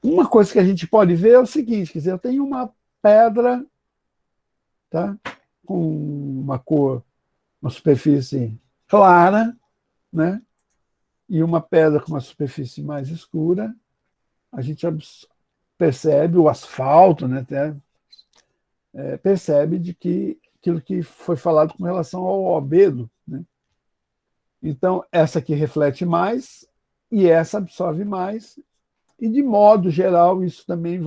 Uma coisa que a gente pode ver é o seguinte, quer dizer, eu tenho uma pedra, tá, com uma cor, uma superfície clara, né, e uma pedra com uma superfície mais escura. A gente percebe o asfalto, né, até, percebe de que aquilo que foi falado com relação ao albedo, né? Então, essa aqui reflete mais e essa absorve mais, e de modo geral, isso também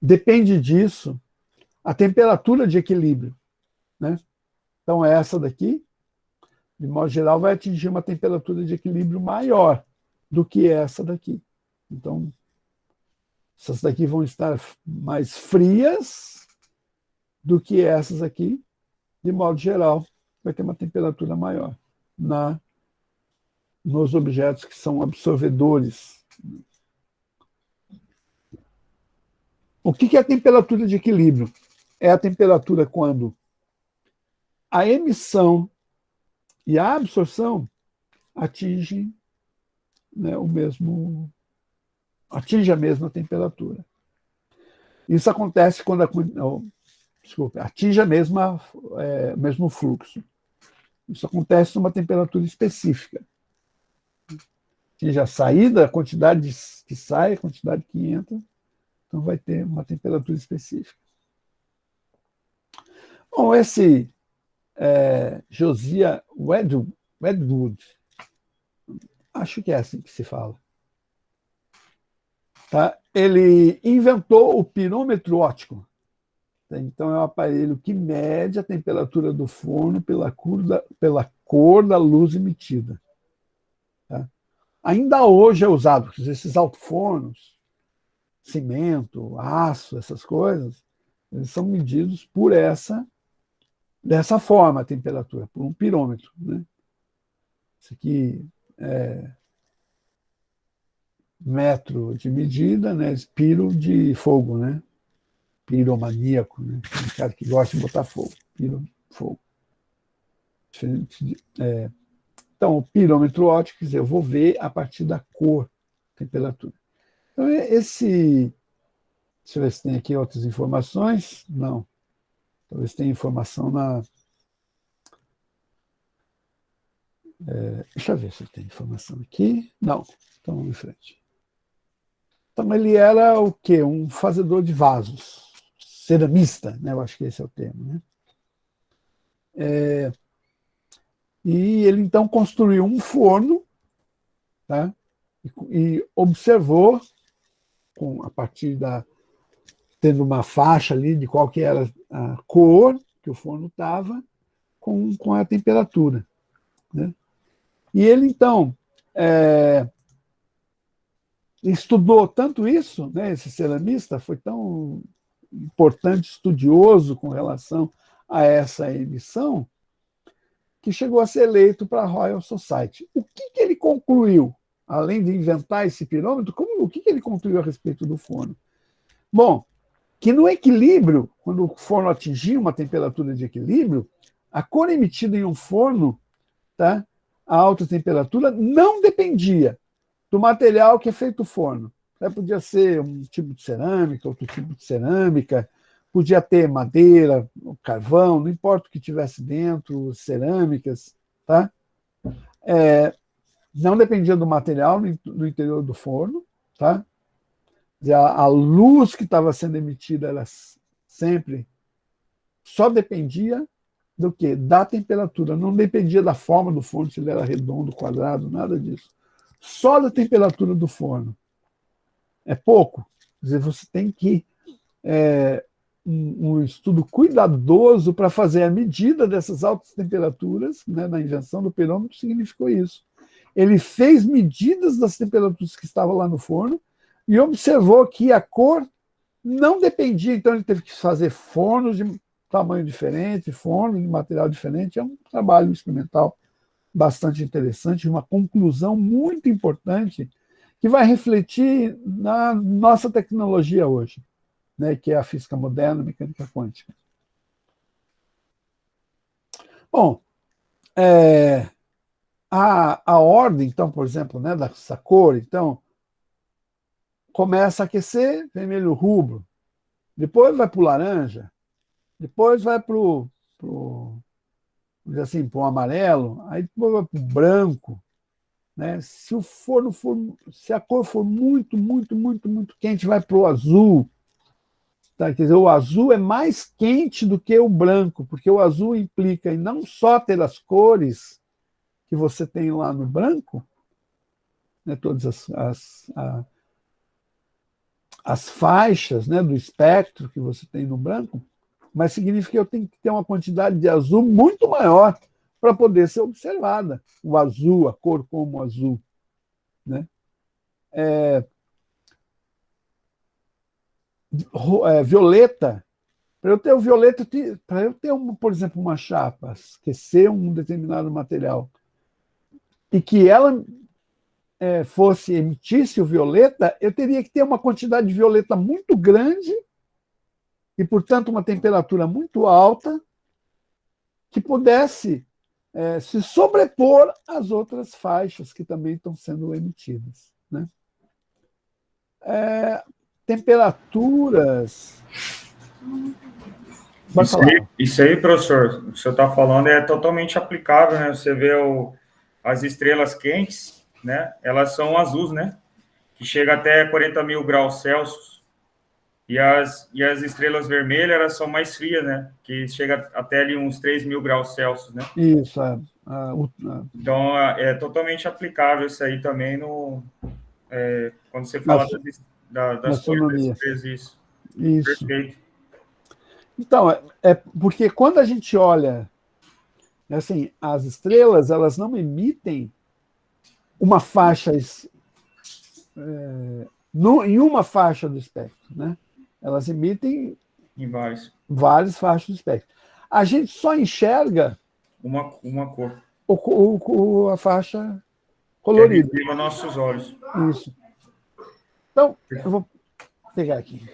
depende disso, a temperatura de equilíbrio, né? Então, essa daqui, de modo geral, vai atingir uma temperatura de equilíbrio maior do que essa daqui. Então, essas daqui vão estar mais frias do que essas aqui, de modo geral, vai ter uma temperatura maior nos objetos que são absorvedores. O que é a temperatura de equilíbrio? É a temperatura quando a emissão e a absorção atingem, né, atinge a mesma temperatura. Isso acontece quando atinge o mesmo fluxo. Isso acontece numa temperatura específica. Atinge a saída, a quantidade que sai, a quantidade que entra, então vai ter uma temperatura específica. Bom, esse Josiah Wedgwood, acho que é assim que se fala, tá? Ele inventou o pirômetro óptico. Então, é um aparelho que mede a temperatura do forno pela cor da luz emitida. Tá? Ainda hoje é usado, porque esses alto-fornos, cimento, aço, essas coisas, eles são medidos dessa forma, a temperatura, por um pirômetro. Né? Isso aqui é metro de medida, né? Piro de fogo, né? Piromaníaco, né? Um cara que gosta de botar fogo. Fogo. Então, o pirômetro óptico, quer dizer, eu vou ver a partir da cor, temperatura. Então, deixa eu ver se tem aqui outras informações. Não. Talvez tenha informação na. Deixa eu ver se tem informação aqui. Não. Então, vamos em frente. Então, ele era o quê? Um fazedor de vasos. Ceramista, né? Eu acho que esse é o termo, né? E ele, então, construiu um forno, tá? E observou, a partir tendo uma faixa ali de qual que era a cor que o forno estava, com a temperatura. Né? E ele, então, estudou tanto isso, né, esse ceramista foi tão importante, estudioso com relação a essa emissão, que chegou a ser eleito para a Royal Society. O que ele concluiu? Além de inventar esse pirômetro, o que ele concluiu a respeito do forno? Bom, que no equilíbrio, quando o forno atingia uma temperatura de equilíbrio, a cor emitida em um forno, tá, a alta temperatura, não dependia do material que é feito o forno. Podia ser um tipo de cerâmica, outro tipo de cerâmica, podia ter madeira, carvão, não importa o que tivesse dentro, cerâmicas, tá? Não dependia do material no interior do forno, tá? A luz que estava sendo emitida era sempre só dependia do quê? Da temperatura, não dependia da forma do forno, se ele era redondo, quadrado, nada disso. Só da temperatura do forno. É pouco. Quer dizer, você tem que um estudo cuidadoso para fazer a medida dessas altas temperaturas, né, na invenção do pirômetro, significou isso. Ele fez medidas das temperaturas que estavam lá no forno e observou que a cor não dependia, então ele teve que fazer fornos de tamanho diferente, fornos de material diferente. É um trabalho experimental bastante interessante, uma conclusão muito importante que vai refletir na nossa tecnologia hoje, né, que é a física moderna, a mecânica quântica. Bom, a ordem, então, por exemplo, né, dessa cor, então, começa a aquecer, vermelho rubro. Depois vai para o laranja. Depois vai para o assim, para o amarelo. Aí depois vai para o branco. Né? Se a cor for muito, muito, muito, muito quente, vai para o azul. Tá? Quer dizer, o azul é mais quente do que o branco, porque o azul implica em não só ter as cores que você tem lá no branco, né, todas as faixas, né, do espectro que você tem no branco, mas significa que eu tenho que ter uma quantidade de azul muito maior para poder ser observada. O azul, a cor como azul. Né? Violeta, para eu ter o violeta, para eu ter, por exemplo, uma chapa, aquecer um determinado material, e que ela fosse emitisse o violeta, eu teria que ter uma quantidade de violeta muito grande e, portanto, uma temperatura muito alta que pudesse se sobrepor às outras faixas que também estão sendo emitidas. Né? Temperaturas. Isso aí, professor, o que o senhor está falando é totalmente aplicável, né? Você vê as estrelas quentes, né? Elas são azuis, né? Que chega até 40 mil graus Celsius. E as estrelas vermelhas, elas são mais frias, né? Que chega até ali uns 3 mil graus Celsius, né? Isso. Então, é totalmente aplicável isso aí também quando você fala das cores das astronomia. estrelas, isso. Isso. Perfeito. Então, porque quando a gente olha, assim, as estrelas, elas não emitem uma faixa em uma faixa do espectro, né? Elas emitem em várias faixas do espectro. A gente só enxerga uma cor. A faixa colorida. Que é visível aos nossos olhos. Isso. Então, eu vou pegar aqui.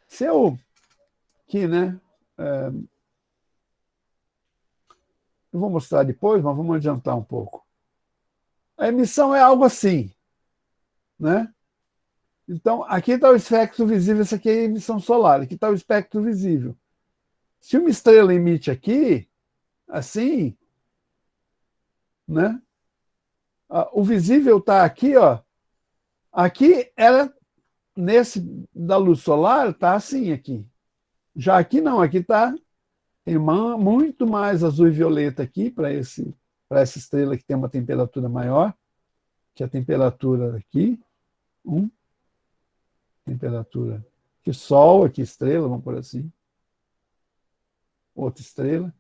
Se eu aqui, né? Eu vou mostrar depois, mas vamos adiantar um pouco. A emissão é algo assim, né? Então, aqui está o espectro visível, isso aqui é a emissão solar, aqui está o espectro visível. Se uma estrela emite aqui, assim, né? O visível está aqui, ó. Aqui ela, nesse da luz solar, está assim aqui. Já aqui não, aqui está tem muito mais azul e violeta aqui para essa estrela que tem uma temperatura maior, que a temperatura aqui, temperatura que Sol, aqui estrela, vamos por assim, outra estrela,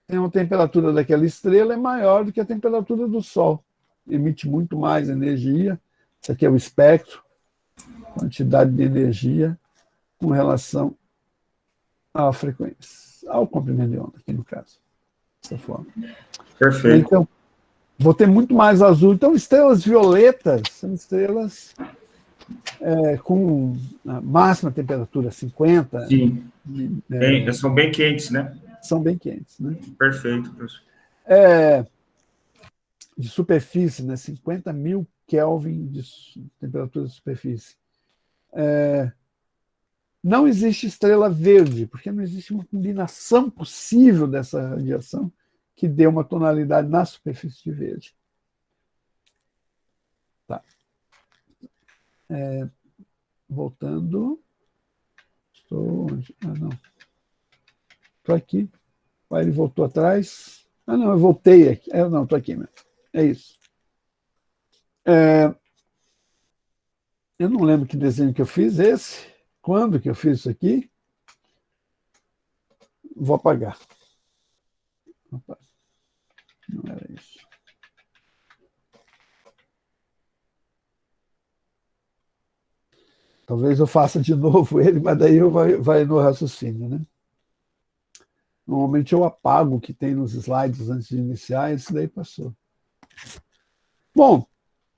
tem uma temperatura daquela estrela é maior do que a temperatura do Sol, emite muito mais energia. Isso aqui é o espectro, quantidade de energia com relação à frequência, ao comprimento de onda, aqui no caso, dessa forma. Perfeito. Então, vou ter muito mais azul. Então, estrelas violetas são estrelas com a máxima temperatura 50. Sim. São bem quentes, né? São bem quentes, né? Perfeito, professor. De superfície, né? 50 mil Kelvin de temperatura de superfície. Não existe estrela verde, porque não existe uma combinação possível dessa radiação que dê uma tonalidade na superfície de verde. Tá. Voltando. Estou onde? Não. Estou aqui. Aí ele voltou atrás. Não, eu voltei aqui. Não, estou aqui mesmo. É isso. Eu não lembro que desenho que eu fiz esse. Quando que eu fiz isso aqui? Vou apagar. Opa. Não era isso. Talvez eu faça de novo ele, mas daí eu vai no raciocínio, né? Normalmente eu apago o que tem nos slides antes de iniciar, esse daí passou. Bom,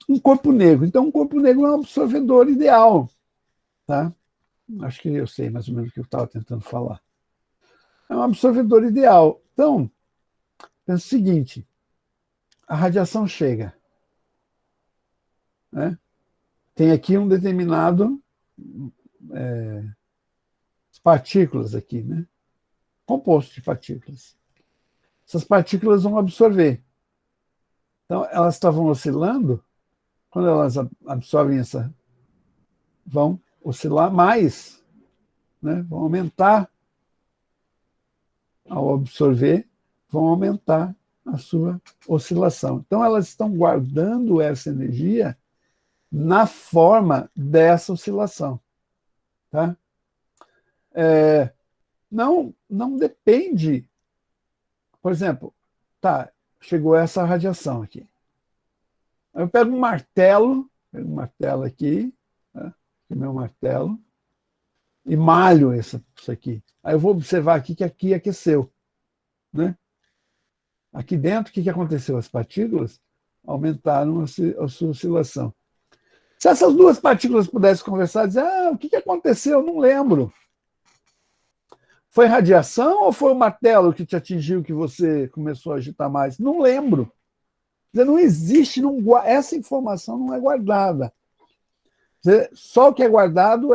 um corpo negro. Então, um corpo negro é um absorvedor ideal. Tá? Acho que eu sei mais ou menos o que eu estava tentando falar. É um absorvedor ideal. Então, pensa o seguinte, a radiação chega, né? Tem aqui um determinado partículas aqui, né? Composto de partículas. Essas partículas vão absorver. Então, elas estavam oscilando, quando elas absorvem vão oscilar mais, né? Vão aumentar ao absorver, vão aumentar a sua oscilação. Então, elas estão guardando essa energia na forma dessa oscilação. Tá? Não depende. Por exemplo, tá, chegou essa radiação aqui. Eu pego um martelo aqui, tá? Aqui meu martelo, e malho isso aqui. Aí eu vou observar aqui que aqui aqueceu. Né? Aqui dentro, o que aconteceu? As partículas aumentaram a sua oscilação. Se essas duas partículas pudessem conversar, dizer, o que aconteceu? Eu não lembro. Foi radiação ou foi o martelo que te atingiu que você começou a agitar mais? Não lembro. Não existe, essa informação não é guardada. Só o que é guardado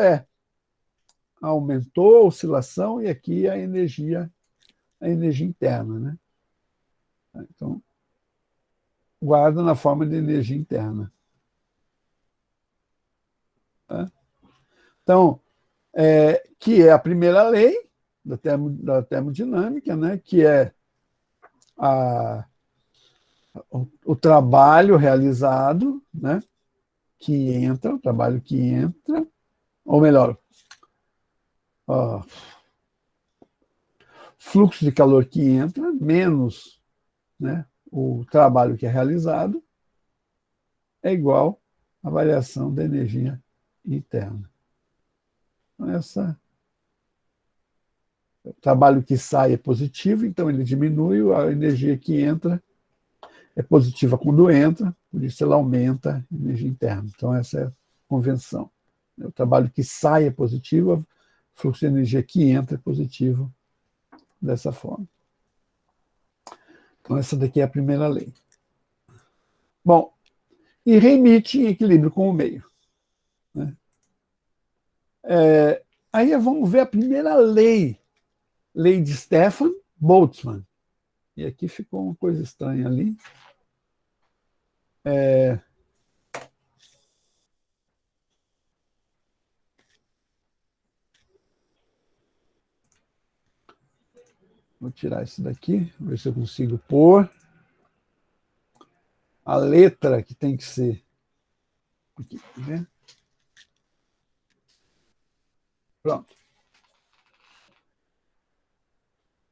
aumentou a oscilação e aqui a energia interna. Né? Então, guarda na forma de energia interna. Tá? Então, que é a primeira lei da termodinâmica, né? Que é o trabalho realizado, né? O trabalho que entra, ou melhor, fluxo de calor que entra, menos, né, o trabalho que é realizado, é igual à variação da energia interna. Então, o trabalho que sai é positivo, então ele diminui, a energia que entra é positiva quando entra, por isso ela aumenta a energia interna. Então, essa é a convenção. O trabalho que sai é positivo, o fluxo de energia que entra é positivo dessa forma. Então, essa daqui é a primeira lei. Bom, e remite em equilíbrio com o meio. Né? Aí vamos ver a primeira lei de Stefan Boltzmann. E aqui ficou uma coisa estranha ali. Vou tirar isso daqui, ver se eu consigo pôr a letra que tem que ser. Aqui, né? Pronto.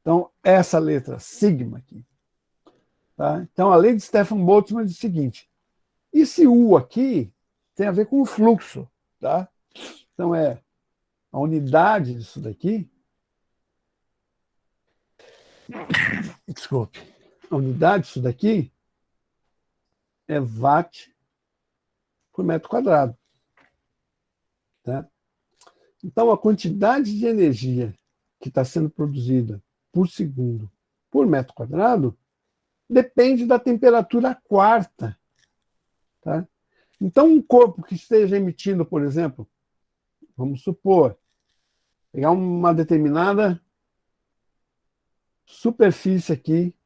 Então, essa letra, sigma aqui. Tá? Então, a lei de Stefan Boltzmann diz o seguinte, esse U aqui tem a ver com o fluxo. Tá? Então, a unidade disso daqui. Desculpe. A unidade disso daqui é watt por metro quadrado. Tá? Então, a quantidade de energia que está sendo produzida por segundo por metro quadrado depende da temperatura quarta. Tá? Então, um corpo que esteja emitindo, por exemplo, vamos supor, pegar uma determinada superfície aqui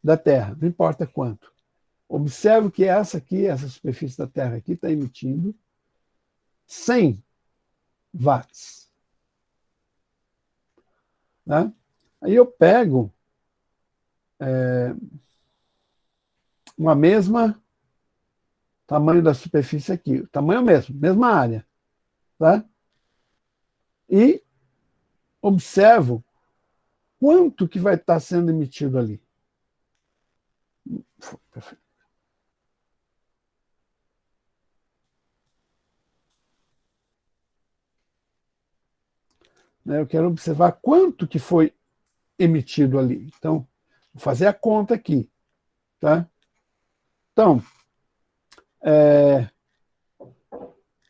da Terra, não importa quanto. Observe que essa superfície da Terra aqui está emitindo 100 watts. Tá? Aí eu pego uma mesma tamanho da superfície aqui, tamanho mesmo, mesma área. Tá? E observo quanto que vai estar sendo emitido ali. Perfeito. Eu quero observar quanto que foi emitido ali. Então, vou fazer a conta aqui. Tá? Então,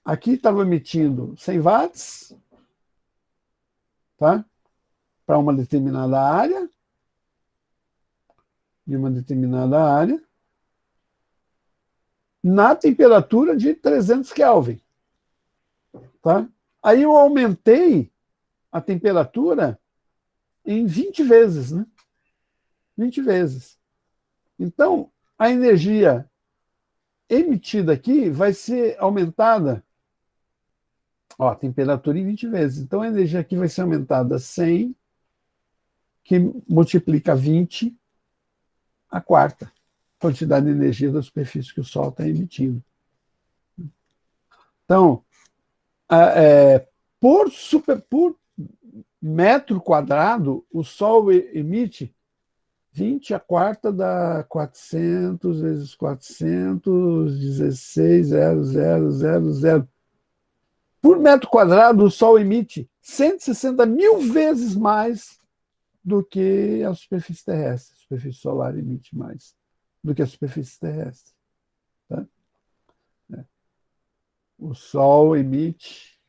aqui estava emitindo 100 watts, tá? Para uma determinada área. de uma determinada área na temperatura de 300 Kelvin. Tá? Aí eu aumentei a temperatura em 20 vezes, né? 20 vezes. Então, a energia emitida aqui vai ser aumentada, ó, a temperatura em 20 vezes. Então, a energia aqui vai ser aumentada 100, que multiplica 20, a quarta quantidade de energia da superfície que o Sol está emitindo. Então, por metro quadrado, o Sol emite 20 a quarta dá 400 vezes 400, 16,0000. Por metro quadrado, o Sol emite 160 mil vezes mais do que a superfície terrestre. A superfície solar emite mais do que a superfície terrestre. Tá? O Sol emite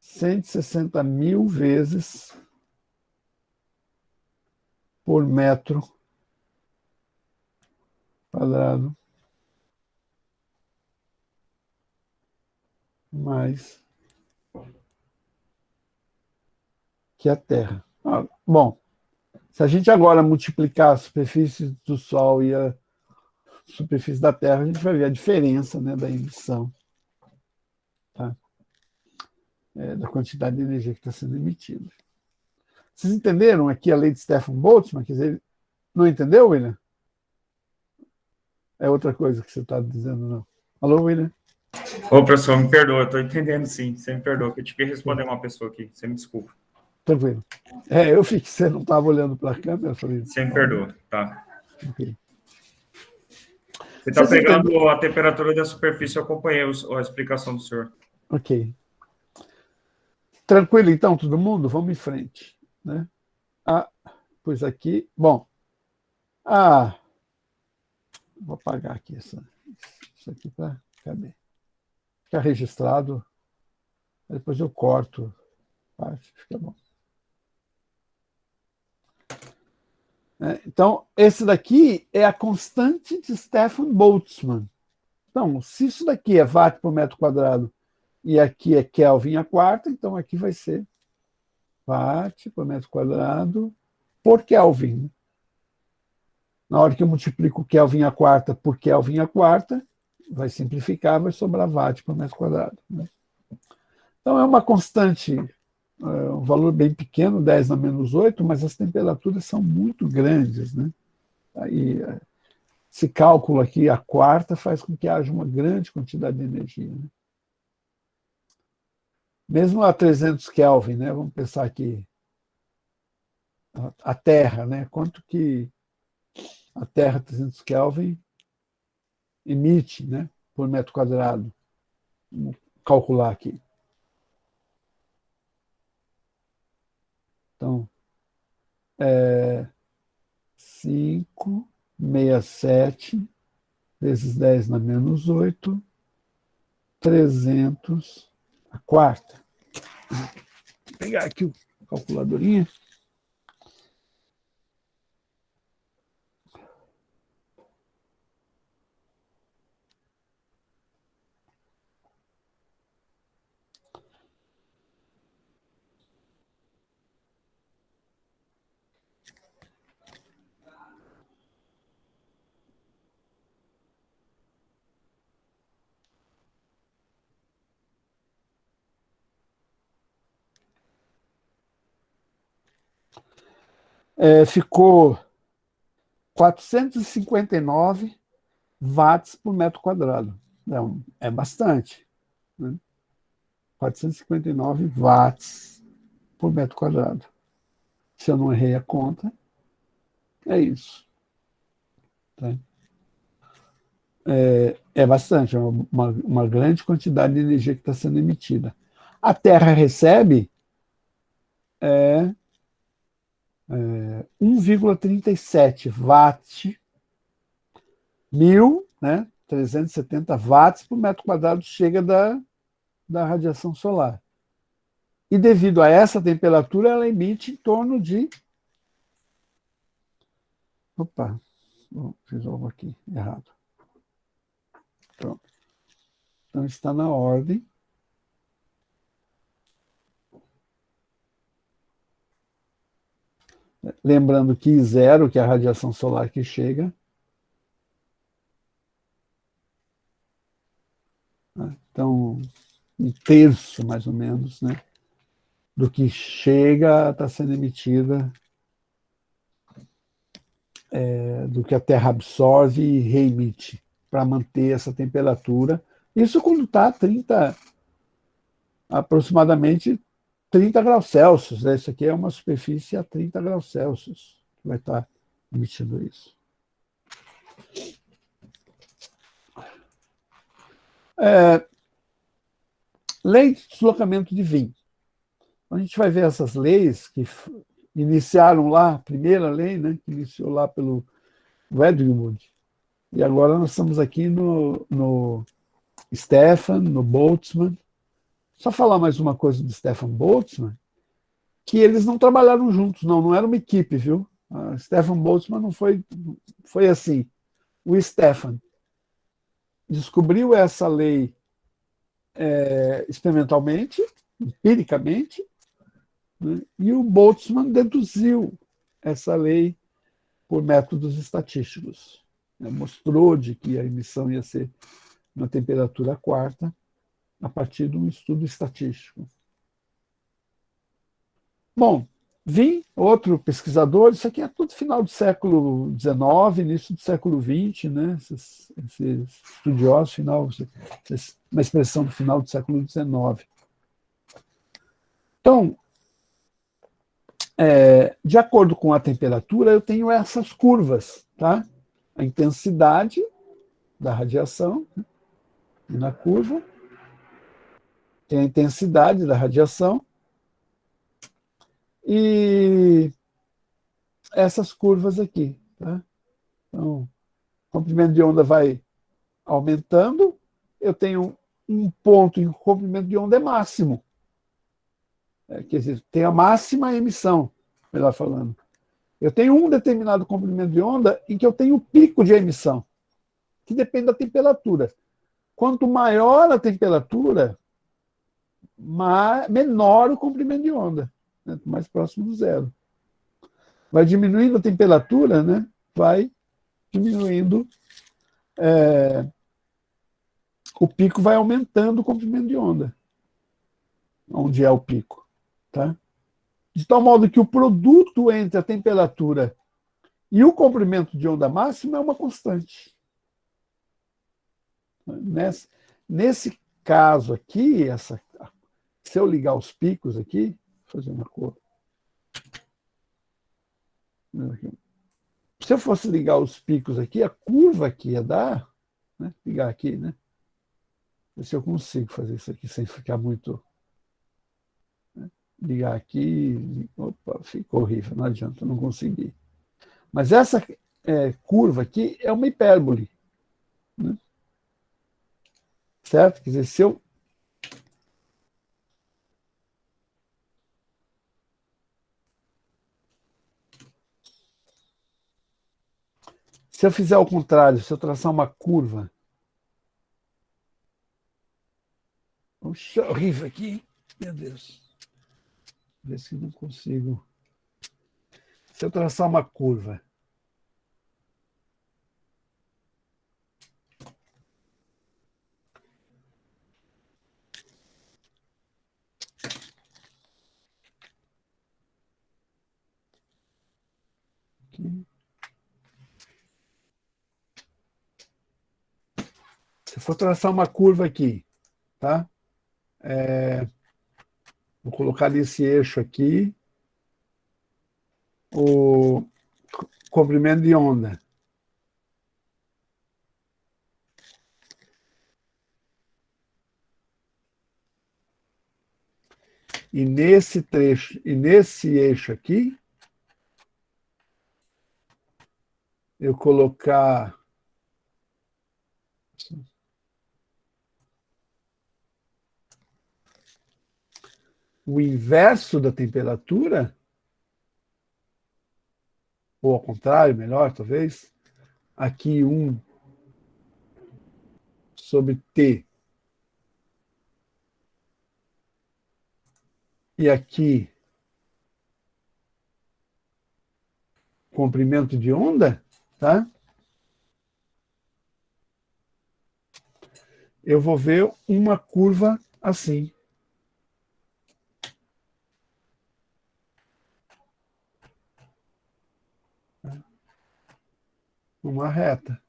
160 mil vezes por metro quadrado mais que a Terra. Bom, se a gente agora multiplicar a superfície do Sol e a superfície da Terra, a gente vai ver a diferença, né, da emissão, tá? Da quantidade de energia que está sendo emitida. Vocês entenderam aqui a lei de Stefan Boltzmann? Quer dizer, não entendeu, William? É outra coisa que você está dizendo, não. Alô, William? Ô, professor, me perdoa, eu estou entendendo sim, você me perdoa, que eu tive que responder uma pessoa aqui, você me desculpa. Tranquilo. Eu fiquei, você não estava olhando para a câmera, eu falei... Você me perdoa, tá. Okay. Você está pegando a temperatura da superfície, eu acompanhei a explicação do senhor. Ok. Tranquilo, então, todo mundo? Vamos em frente. Né? Pois aqui... Bom, vou apagar aqui isso aqui para... Cadê? Ficar registrado. Depois eu corto parte, fica bom. Então, esse daqui é a constante de Stefan Boltzmann. Então, se isso daqui é watt por metro quadrado e aqui é Kelvin a quarta, então aqui vai ser watt por metro quadrado por Kelvin. Na hora que eu multiplico Kelvin a quarta por Kelvin a quarta, vai simplificar, vai sobrar watt por metro quadrado. Né? Então, é uma constante, um valor bem pequeno, 10 na menos 8, mas as temperaturas são muito grandes. Né? Aí, esse cálculo aqui, a quarta, faz com que haja uma grande quantidade de energia. Né? Mesmo a 300 Kelvin, né? Vamos pensar aqui, a Terra, né? Quanto que a Terra, 300 Kelvin, emite, né? Por metro quadrado. Vamos calcular aqui. Então, 567 vezes 10 na menos 8, 300 a quarta. Vou pegar aqui a calculadorinha. Ficou 459 watts por metro quadrado. É bastante. Né? 459 watts por metro quadrado. Se eu não errei a conta, é isso. Tá? É bastante, é uma grande quantidade de energia que está sendo emitida. A Terra recebe 1,37 watt, 370 watts por metro quadrado chega da radiação solar. E devido a essa temperatura, ela emite em torno de Opa, fiz algo aqui errado. Pronto. Então está na ordem. Lembrando que I0, que é a radiação solar que chega. Então, 1/3, mais ou menos, né, do que chega está sendo emitida, do que a Terra absorve e reemite, para manter essa temperatura. Isso quando está aproximadamente 30 graus Celsius. Né? Isso aqui é uma superfície a 30 graus Celsius que vai estar emitindo isso. Lei de deslocamento de Wien. A gente vai ver essas leis que iniciaram lá, a primeira lei, né, que iniciou lá pelo Wedgwood, e agora nós estamos aqui no Stefan, no Boltzmann. Só falar mais uma coisa do Stefan Boltzmann, que eles não trabalharam juntos, não era uma equipe, viu? A Stefan Boltzmann não foi assim. O Stefan descobriu essa lei experimentalmente, empiricamente, né? E o Boltzmann deduziu essa lei por métodos estatísticos. Mostrou de que a emissão ia ser uma temperatura quarta a partir de um estudo estatístico. Bom, Wien, outro pesquisador, isso aqui é tudo final do século XIX, início do século XX, né? Esses estudiosos, uma expressão do final do século XIX. Então, de acordo com a temperatura, eu tenho essas curvas, tá? A intensidade da radiação, né? E na curva tem a intensidade da radiação e essas curvas aqui, tá? Então, o comprimento de onda vai aumentando, eu tenho um ponto em que o comprimento de onda é máximo. Quer dizer, tem a máxima emissão, melhor falando. Eu tenho um determinado comprimento de onda em que eu tenho o pico de emissão, que depende da temperatura. Quanto maior a temperatura, menor o comprimento de onda, né? Mais próximo do zero. Vai diminuindo a temperatura, né? Vai diminuindo, o pico vai aumentando o comprimento de onda, onde é o pico. Tá? De tal modo que o produto entre a temperatura e o comprimento de onda máxima é uma constante. Nesse caso aqui, se eu ligar os picos aqui, vou fazer uma cor. Se eu fosse ligar os picos aqui, a curva que ia dar, né? Ligar aqui, né? Ver se eu consigo fazer isso aqui sem ficar muito. Né? Ligar aqui, opa, ficou horrível, não adianta, não consegui. Mas essa curva aqui é uma hipérbole. Né? Certo? Quer dizer, se eu fizer ao contrário, se eu traçar uma curva. Puxa, horrível aqui. Meu Deus. Ver se não consigo. Se eu traçar uma curva. Aqui. Se eu for traçar uma curva aqui, tá? Vou colocar nesse eixo aqui o comprimento de onda. E nesse trecho, e nesse eixo aqui, eu colocar o inverso da temperatura, ou ao contrário, melhor, talvez, aqui 1 sobre T, e aqui comprimento de onda, tá? Eu vou ver uma curva assim. Uma reta.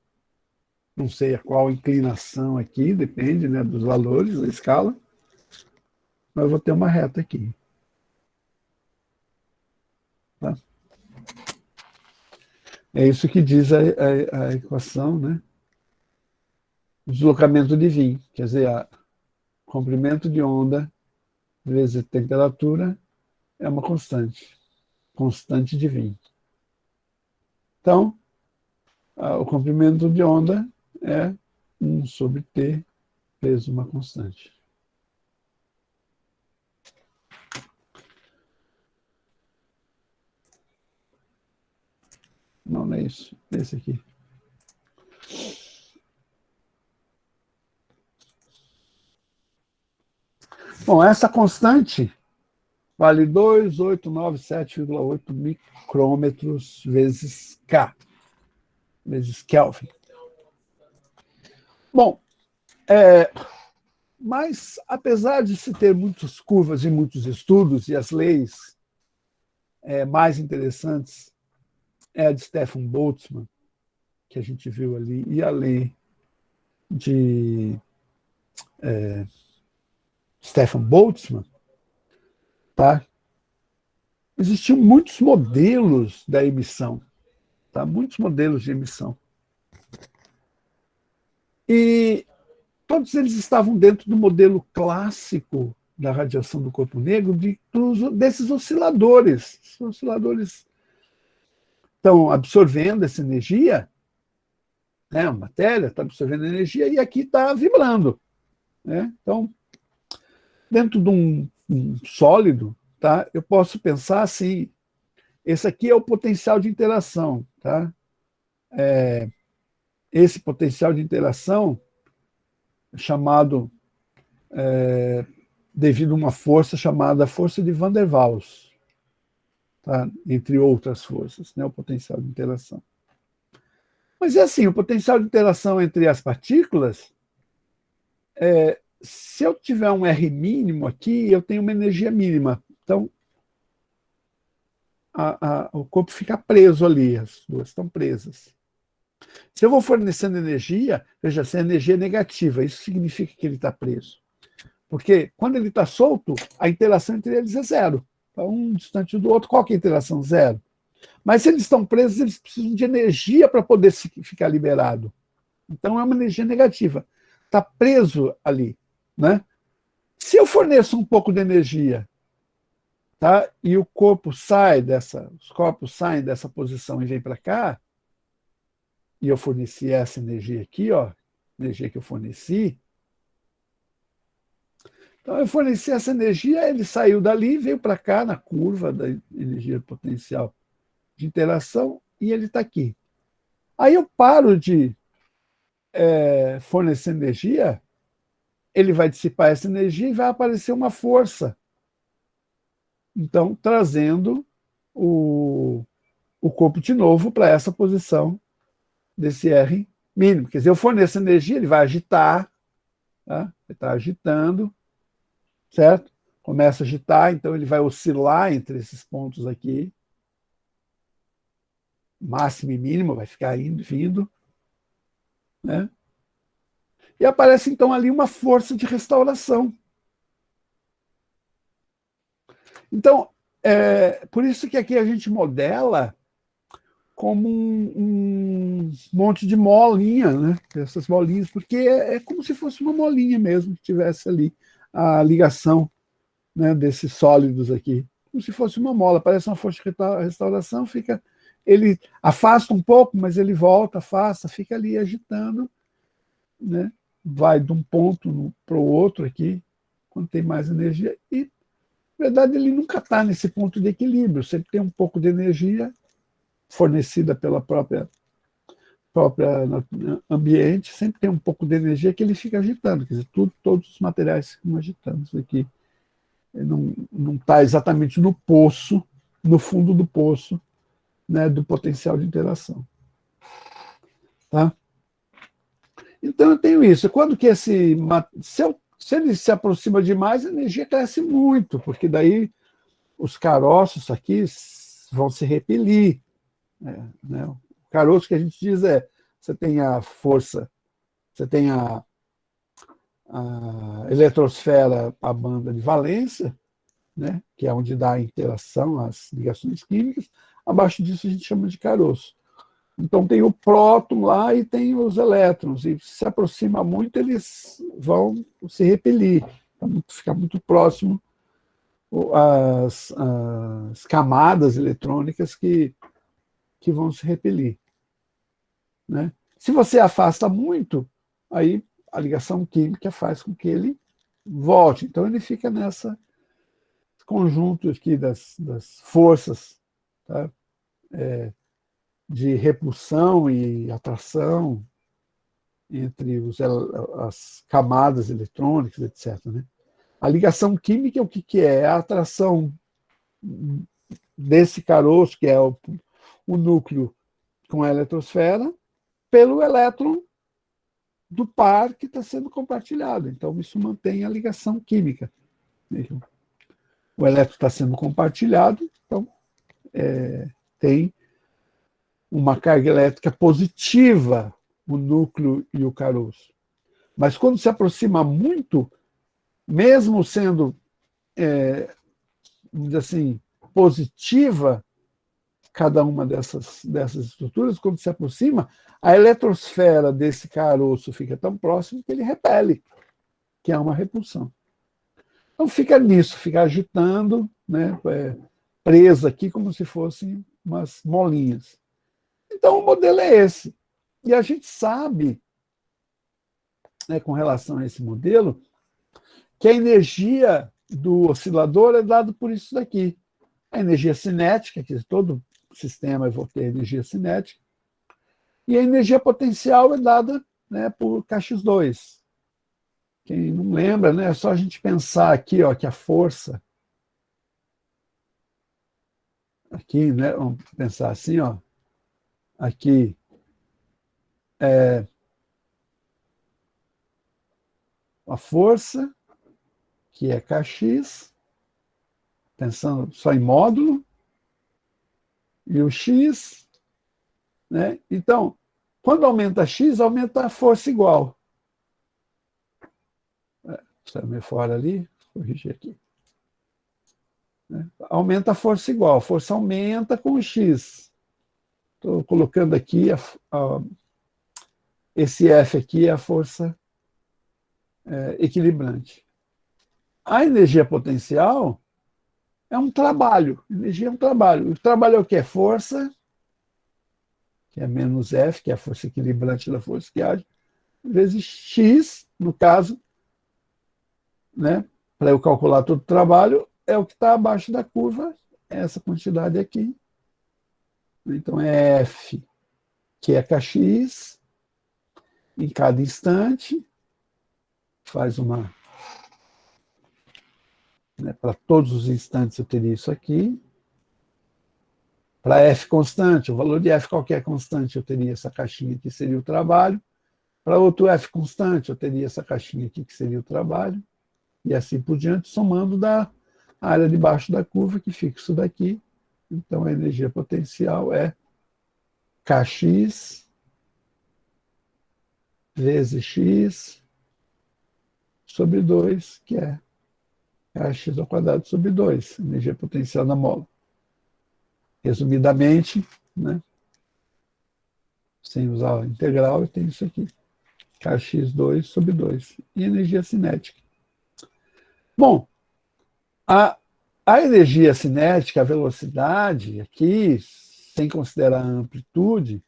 Não sei a qual inclinação aqui, depende, né, dos valores da escala, mas eu vou ter uma reta aqui. Tá? É isso que diz a equação, né? Deslocamento de Wien, quer dizer, comprimento de onda vezes temperatura é uma constante de Wien. Então, o comprimento de onda é 1 sobre T vezes uma constante. Não, não é isso. Esse aqui. Bom, essa constante vale 2.897,8 micrômetros vezes K, vezes Kelvin. Bom, mas apesar de se ter muitas curvas e muitos estudos, e as leis mais interessantes é a de Stefan Boltzmann, que a gente viu ali, e a lei de Stefan Boltzmann, tá? Existiam muitos modelos da emissão, tá? Muitos modelos de emissão. E todos eles estavam dentro do modelo clássico da radiação do corpo negro, desses osciladores. Os osciladores estão absorvendo essa energia, né? A matéria está absorvendo energia e aqui está vibrando. Né? Então, dentro de um sólido, tá? Eu posso pensar assim, esse aqui é o potencial de interação. Tá? Esse potencial de interação é chamado, devido a uma força chamada força de Van der Waals, tá? Entre outras forças, né? O potencial de interação. Mas é assim, o potencial de interação entre as partículas, se eu tiver um R mínimo aqui, eu tenho uma energia mínima. Então, o corpo fica preso ali, as duas estão presas. Se eu vou fornecendo energia, veja, se a energia é negativa, isso significa que ele está preso. Porque quando ele está solto, a interação entre eles é zero. Então, um distante do outro, qual que é a interação? Zero. Mas se eles estão presos, eles precisam de energia para poder ficar liberado. Então, é uma energia negativa. Está preso ali. Né? Se eu forneço um pouco de energia, tá? E o corpo os corpos saem dessa posição e vêm para cá, e eu forneci essa energia aqui, ó, energia que eu forneci. Então, eu forneci essa energia, ele saiu dali, veio para cá na curva da energia potencial de interação, e ele está aqui. Aí eu paro de fornecer energia, ele vai dissipar essa energia e vai aparecer uma força. Então, trazendo o corpo de novo para essa posição desse R mínimo. Quer dizer, eu forneço energia, ele vai agitar, tá? Ele está agitando, certo? Começa a agitar, então ele vai oscilar entre esses pontos aqui, máximo e mínimo, vai ficar indo, vindo, né? E aparece então ali uma força de restauração. Então, por isso que aqui a gente modela como um monte de molinha, né? Essas molinhas, porque é como se fosse uma molinha mesmo, que tivesse ali a ligação, né, desses sólidos aqui. Como se fosse uma mola, parece uma força de restauração, ele afasta um pouco, mas ele volta, afasta, fica ali agitando, né? Vai de um ponto para o outro aqui, quando tem mais energia, na verdade ele nunca está nesse ponto de equilíbrio, sempre tem um pouco de energia, fornecida pela própria ambiente, sempre tem um pouco de energia que ele fica agitando, quer dizer, todos os materiais ficam agitando. Isso aqui não está exatamente no poço, no fundo do poço, né, do potencial de interação. Tá? Então, eu tenho isso. Quando que se ele se aproxima demais, a energia cresce muito, porque daí os caroços aqui vão se repelir. Né? O caroço que a gente diz você tem a força, você tem a eletrosfera, a banda de valência, né? Que é onde dá a interação, as ligações químicas. Abaixo disso a gente chama de caroço. Então tem o próton lá e tem os elétrons, e se aproxima muito, eles vão se repelir, ficar muito próximo as camadas eletrônicas que vão se repelir. Né? Se você afasta muito, aí a ligação química faz com que ele volte. Então ele fica nesse conjunto aqui das forças, tá? De repulsão e atração entre as camadas eletrônicas, etc. Né? A ligação química, o que é? É a atração desse caroço, que é o núcleo com a eletrosfera, pelo elétron do par que está sendo compartilhado. Então, isso mantém a ligação química. O elétron está sendo compartilhado, então tem uma carga elétrica positiva o núcleo e o caroço. Mas quando se aproxima muito, mesmo sendo, vamos dizer assim, positiva, cada uma dessas estruturas, quando se aproxima, a eletrosfera desse caroço fica tão próximo que ele repele, que é uma repulsão. Então fica nisso, fica agitando, né, presa aqui como se fossem umas molinhas. Então o modelo é esse. E a gente sabe, né, com relação a esse modelo, que a energia do oscilador é dada por isso daqui. A energia cinética, que todo sistema vai ter energia cinética, e a energia potencial é dada, né, por Kx2. Quem não lembra, né, é só a gente pensar aqui, que a força, aqui, né, vamos pensar assim, aqui a força, que é Kx, pensando só em módulo, e o X, né? Então, quando aumenta X, aumenta a força igual. Saiu meio fora ali, vou corrigir aqui. Aumenta a força igual, a força aumenta com o X. Estou colocando aqui, esse F aqui é a força equilibrante. A energia potencial é um trabalho. Energia é um trabalho. O trabalho é o quê? Força, que é menos F, que é a força equilibrante da força que age, vezes X, no caso, né, para eu calcular todo o trabalho, é o que está abaixo da curva, essa quantidade aqui. Então é F, que é Kx, em cada instante, faz uma... Né, para todos os instantes eu teria isso aqui. Para F constante, o valor de F qualquer constante, eu teria essa caixinha aqui, que seria o trabalho. Para outro F constante, eu teria essa caixinha aqui, que seria o trabalho. E assim por diante, somando da área de baixo da curva, que fica isso daqui. Então, a energia potencial é Kx vezes X sobre 2, que é Kx ao quadrado sobre 2, energia potencial da mola. Resumidamente, né, sem usar a integral, eu tenho isso aqui. Kx2 sobre 2. E energia cinética. Bom, a energia cinética, a velocidade aqui, sem considerar a amplitude,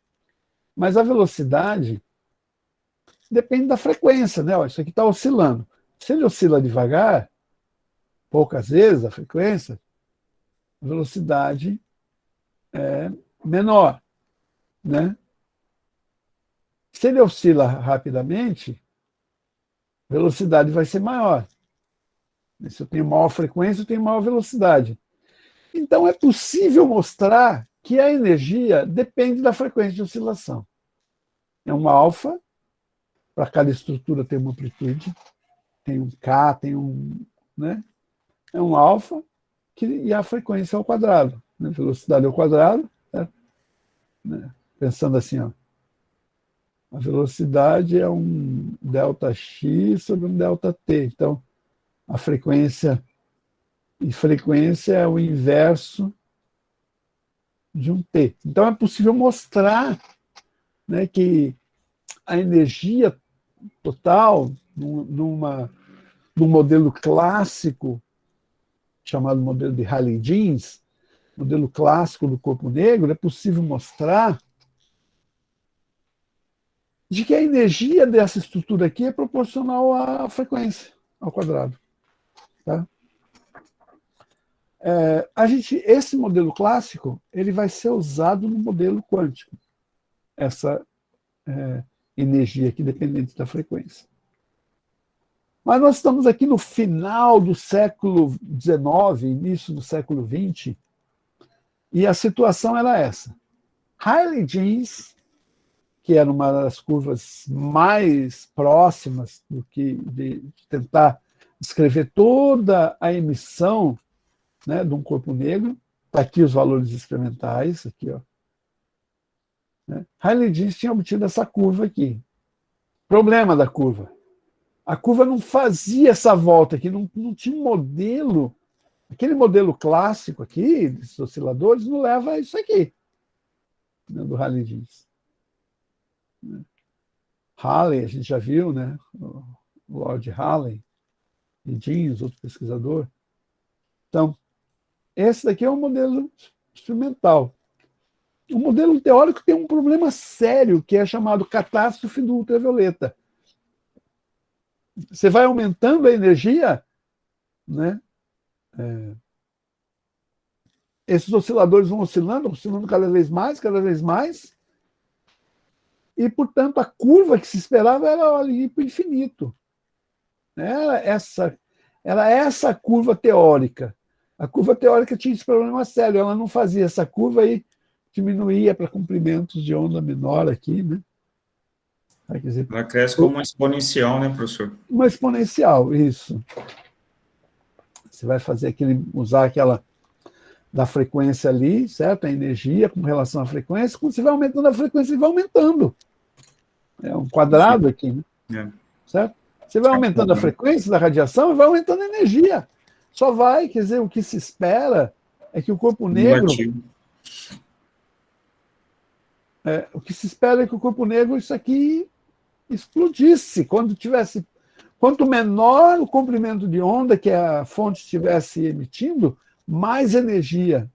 mas a velocidade depende da frequência, né? Isso aqui está oscilando. Se ele oscila devagar, poucas vezes a frequência, a velocidade menor, né? Se ele oscila rapidamente, a velocidade vai ser maior. Se eu tenho maior frequência, eu tenho maior velocidade. Então, é possível mostrar que a energia depende da frequência de oscilação. É um alfa, para cada estrutura tem uma amplitude, tem um K, tem um... Né? É um alfa, e a frequência ao quadrado. Né? Velocidade ao quadrado, né? Pensando assim, ó, a velocidade é um ΔX sobre um ΔT. Então, a frequência... E frequência é o inverso de um T. Então, é possível mostrar, né, que a energia total, num modelo clássico, chamado modelo de Rayleigh-Jeans, modelo clássico do corpo negro, é possível mostrar de que a energia dessa estrutura aqui é proporcional à frequência, ao quadrado. Tá? Esse modelo clássico ele vai ser usado no modelo quântico, essa energia aqui dependente da frequência. Mas nós estamos aqui no final do século XIX, início do século XX, e a situação era essa. Rayleigh-Jeans, que era uma das curvas mais próximas do que de tentar descrever toda a emissão, né, de um corpo negro. Está aqui os valores experimentais, aqui, ó. Né? Rayleigh-Jeans tinha obtido essa curva aqui. Problema da curva. A curva não fazia essa volta aqui, não tinha um modelo. Aquele modelo clássico aqui, desses osciladores, não leva a isso aqui, né, do Rayleigh-Jeans. Halley, a gente já viu, né? O Lord Halley, e Jeans, outro pesquisador. Então, esse daqui é um modelo experimental. O modelo teórico tem um problema sério, que é chamado catástrofe do ultravioleta. Você vai aumentando a energia, né? Esses osciladores vão oscilando cada vez mais, e, portanto, a curva que se esperava era ali para o infinito. Era essa curva teórica. A curva teórica tinha esse problema sério, ela não fazia essa curva e diminuía para comprimentos de onda menor aqui, né? Quer dizer, ela cresce como uma exponencial, né, professor? Uma exponencial, isso. Você vai usar aquela da frequência ali, certo? A energia com relação à frequência, quando você vai aumentando a frequência, ele vai aumentando. É um quadrado aqui, né? Certo? Você vai aumentando a frequência da radiação e vai aumentando a energia. Só vai, quer dizer, o que se espera é que o corpo negro... o que se espera é que o corpo negro, isso aqui, explodisse. Quanto menor o comprimento de onda que a fonte estivesse emitindo, mais energia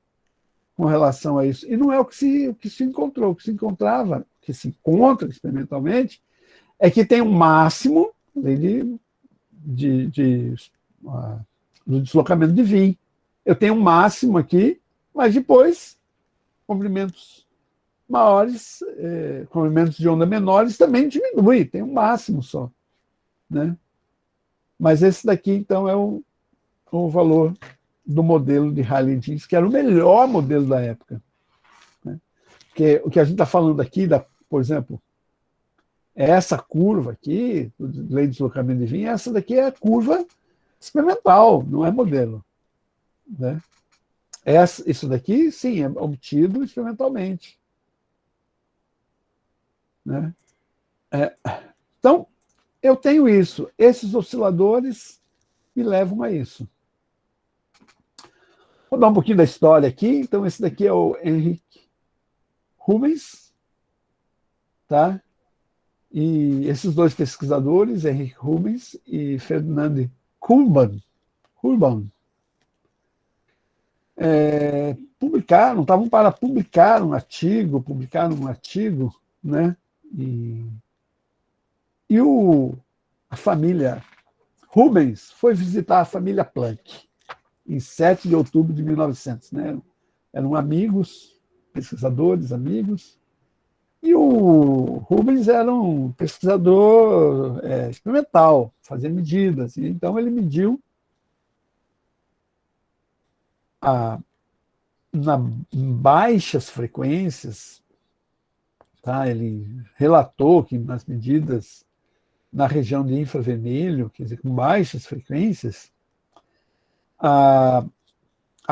com relação a isso. E não é o que se encontrou. O que se encontrava, o que se encontra experimentalmente, é que tem um máximo do deslocamento de Wien. Eu tenho um máximo aqui, mas depois, comprimentos maiores, comprimentos de onda menores também diminui, tem um máximo só. Né? Mas esse daqui, então, é o valor do modelo de Rayleigh-Jeans, que era o melhor modelo da época. Né? Porque o que a gente está falando aqui, por exemplo, essa curva aqui, lei de deslocamento de Wien, essa daqui é a curva experimental, não é modelo. Né? Isso daqui, sim, é obtido experimentalmente. Né? Então, eu tenho isso. Esses osciladores me levam a isso. Vou dar um pouquinho da história aqui. Então, esse daqui é o Henrik Rubens, tá? E esses dois pesquisadores, Henrik Rubens e Ferdinand Urban, estavam para publicar um artigo, né? E a família Rubens foi visitar a família Planck em 7 de outubro de 1900. Né? Eram amigos, pesquisadores, amigos, e o Rubens era um pesquisador experimental, fazia medidas, e então ele mediu em baixas frequências, tá? Ele relatou que nas medidas na região de infravermelho, quer dizer, com baixas frequências, a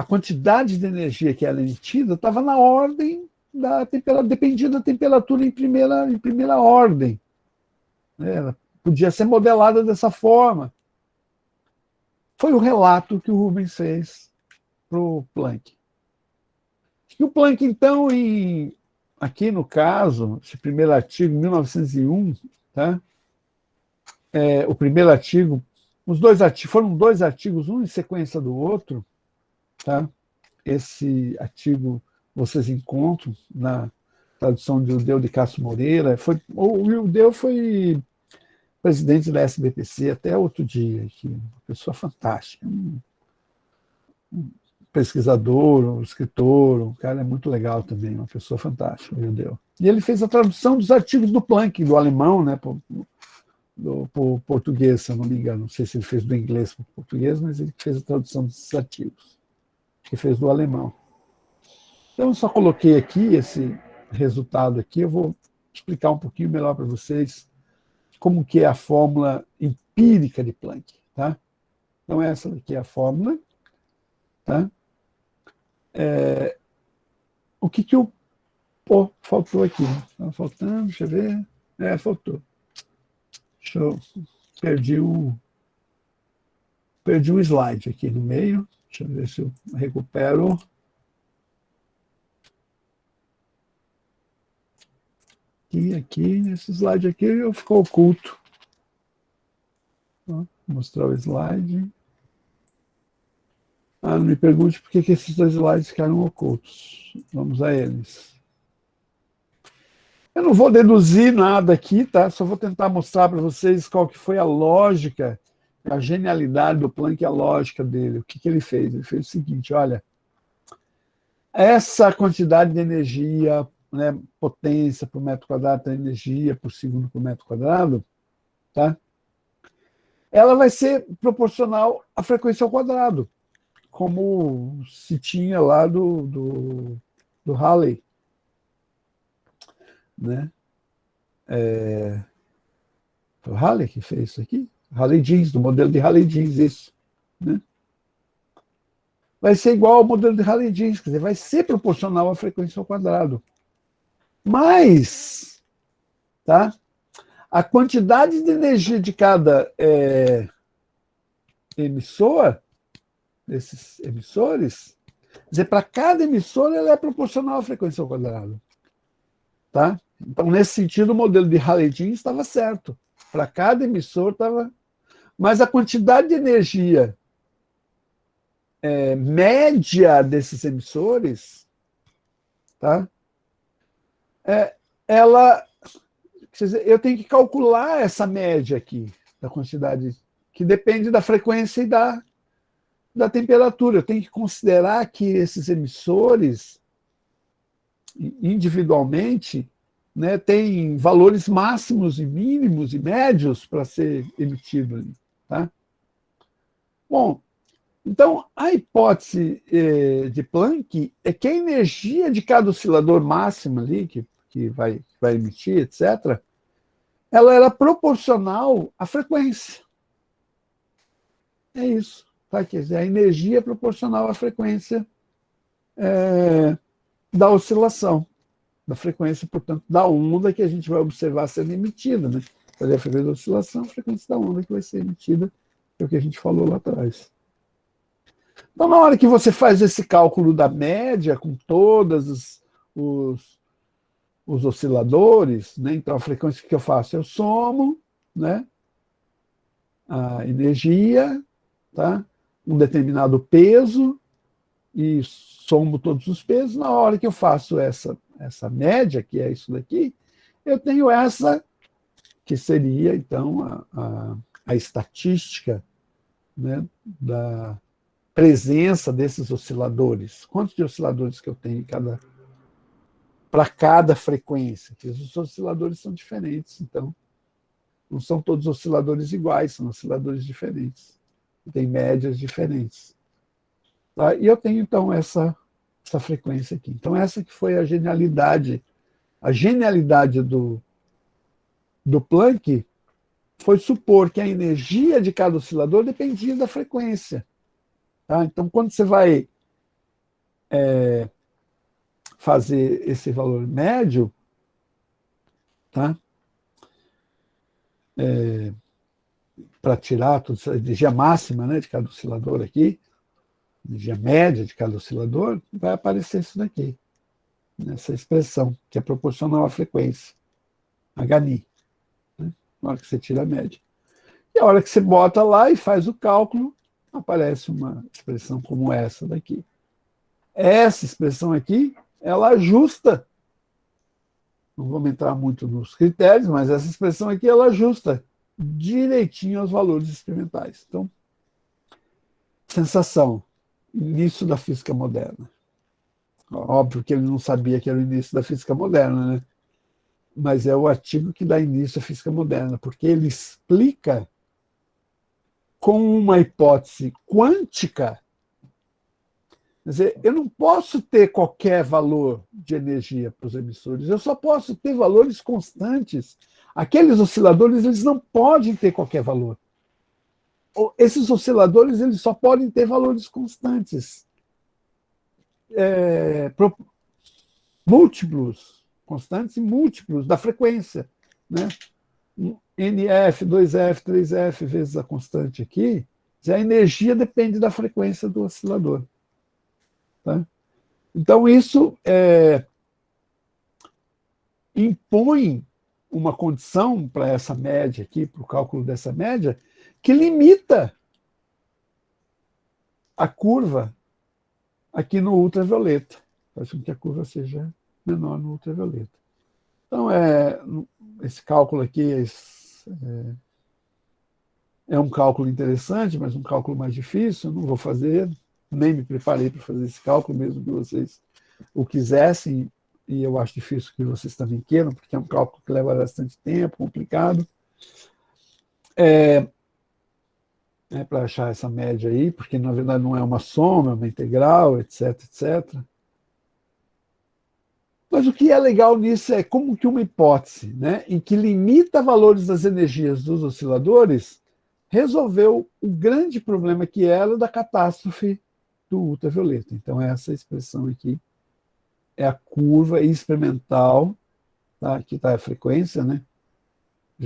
quantidade de energia que era emitida estava na ordem da temperatura, dependia da temperatura em primeira ordem. Ela podia ser modelada dessa forma. Foi o relato que o Rubens fez para o Planck. E o Planck, então, aqui no caso, esse primeiro artigo, 1901, tá? O primeiro artigo, foram dois artigos, um em sequência do outro, tá? Esse artigo vocês encontram na tradução de Ildeu de Castro Moreira. O Ildeu foi presidente da SBPC até outro dia, aqui, uma pessoa fantástica, um pesquisador, um escritor, um cara muito legal também, uma pessoa fantástica, o Ildeu. E ele fez a tradução dos artigos do Planck, do alemão, né, para o português, se eu não me engano. Não sei se ele fez do inglês para o português, mas ele fez a tradução desses artigos, que fez do alemão. Então, eu só coloquei aqui esse resultado aqui, eu vou explicar um pouquinho melhor para vocês como que é a fórmula empírica de Planck, tá? Então, essa aqui é a fórmula, tá? O que eu... faltou aqui, né? Estava faltando, deixa eu ver. Faltou. Perdi um slide aqui no meio. Deixa eu ver se eu recupero. Aqui, esse slide aqui ficou oculto. Vou mostrar o slide. Não me pergunte por que esses dois slides ficaram ocultos. Vamos a eles. Eu não vou deduzir nada aqui, tá? Só vou tentar mostrar para vocês qual que foi a lógica, a genialidade do Planck, a lógica dele. O que ele fez? Ele fez o seguinte, olha, essa quantidade de energia, né, potência por metro quadrado, energia por segundo por metro quadrado, tá? Ela vai ser proporcional à frequência ao quadrado, como se tinha lá do Halley, né? Foi o Halley que fez isso aqui? Halley-Jeans, do modelo de Halley-Jeans, isso, né? Vai ser igual ao modelo de Halley-Jeans, quer dizer, vai ser proporcional à frequência ao quadrado. Mas, tá? A quantidade de energia de cada emissor, desses emissores, quer dizer, para cada emissor ela é proporcional à frequência ao quadrado. Tá? Então, nesse sentido, o modelo de Halley-Jeans estava certo. Para cada emissor estava... Mas a quantidade de energia média desses emissores, tá? Quer dizer, eu tenho que calcular essa média aqui, da quantidade, que depende da frequência e da temperatura. Eu tenho que considerar que esses emissores, individualmente, né, têm valores máximos e mínimos e médios para ser emitido ali. Tá? Bom, então, a hipótese de Planck é que a energia de cada oscilador máximo ali, que vai emitir, etc., ela era proporcional à frequência. É isso. Tá? Quer dizer, a energia é proporcional à frequência da oscilação, da frequência, portanto, da onda que a gente vai observar sendo emitida. Né? Fazer a frequência da oscilação, a frequência da onda que vai ser emitida, é o que a gente falou lá atrás. Então, na hora que você faz esse cálculo da média, com todos os osciladores, né? Então a frequência que eu faço, eu somo, né, a energia, tá? Um determinado peso, e somo todos os pesos. Na hora que eu faço essa média, que é isso daqui, eu tenho essa, que seria, então, a estatística, né, da presença desses osciladores. Quantos de osciladores que eu tenho em cada para cada frequência, porque os osciladores são diferentes, então não são todos osciladores iguais, são osciladores diferentes, tem médias diferentes. Tá? E eu tenho, então, essa frequência aqui. Então, essa que foi a genialidade do Planck foi supor que a energia de cada oscilador dependia da frequência. Tá? Então, quando você vai fazer esse valor médio, tá? Para tirar toda essa energia máxima, né, de cada oscilador aqui, energia média de cada oscilador, vai aparecer isso daqui, nessa expressão, que é proporcional à frequência, HNI, né, na hora que você tira a média. E a hora que você bota lá e faz o cálculo, aparece uma expressão como essa daqui. Essa expressão aqui, ela ajusta, não vamos entrar muito nos critérios, mas essa expressão aqui, ela ajusta direitinho aos valores experimentais. Então, sensação, início da física moderna. Óbvio que ele não sabia que era o início da física moderna, né? Mas é o artigo que dá início à física moderna, porque ele explica com uma hipótese quântica. Quer dizer, eu não posso ter qualquer valor de energia para os emissores, eu só posso ter valores constantes. Aqueles osciladores, eles não podem ter qualquer valor. Esses osciladores, eles só podem ter valores constantes. Múltiplos, constantes e múltiplos da frequência, né? NF, 2F, 3F vezes a constante aqui, a energia depende da frequência do oscilador. Tá? Então, isso impõe uma condição para essa média aqui, para o cálculo dessa média, que limita a curva aqui no ultravioleta. Faz com que a curva seja menor no ultravioleta. Então, esse cálculo aqui é um cálculo interessante, mas um cálculo mais difícil, eu não vou fazer, nem me preparei para fazer esse cálculo, mesmo que vocês o quisessem, e eu acho difícil que vocês também queiram, porque é um cálculo que leva bastante tempo, complicado. Para achar essa média aí, porque na verdade não é uma soma, é uma integral, etc, etc. Mas o que é legal nisso é como que uma hipótese, né, em que limita valores das energias dos osciladores resolveu o grande problema que era da catástrofe do ultravioleta. Então, essa expressão aqui é a curva experimental, tá? Aqui está a frequência, né?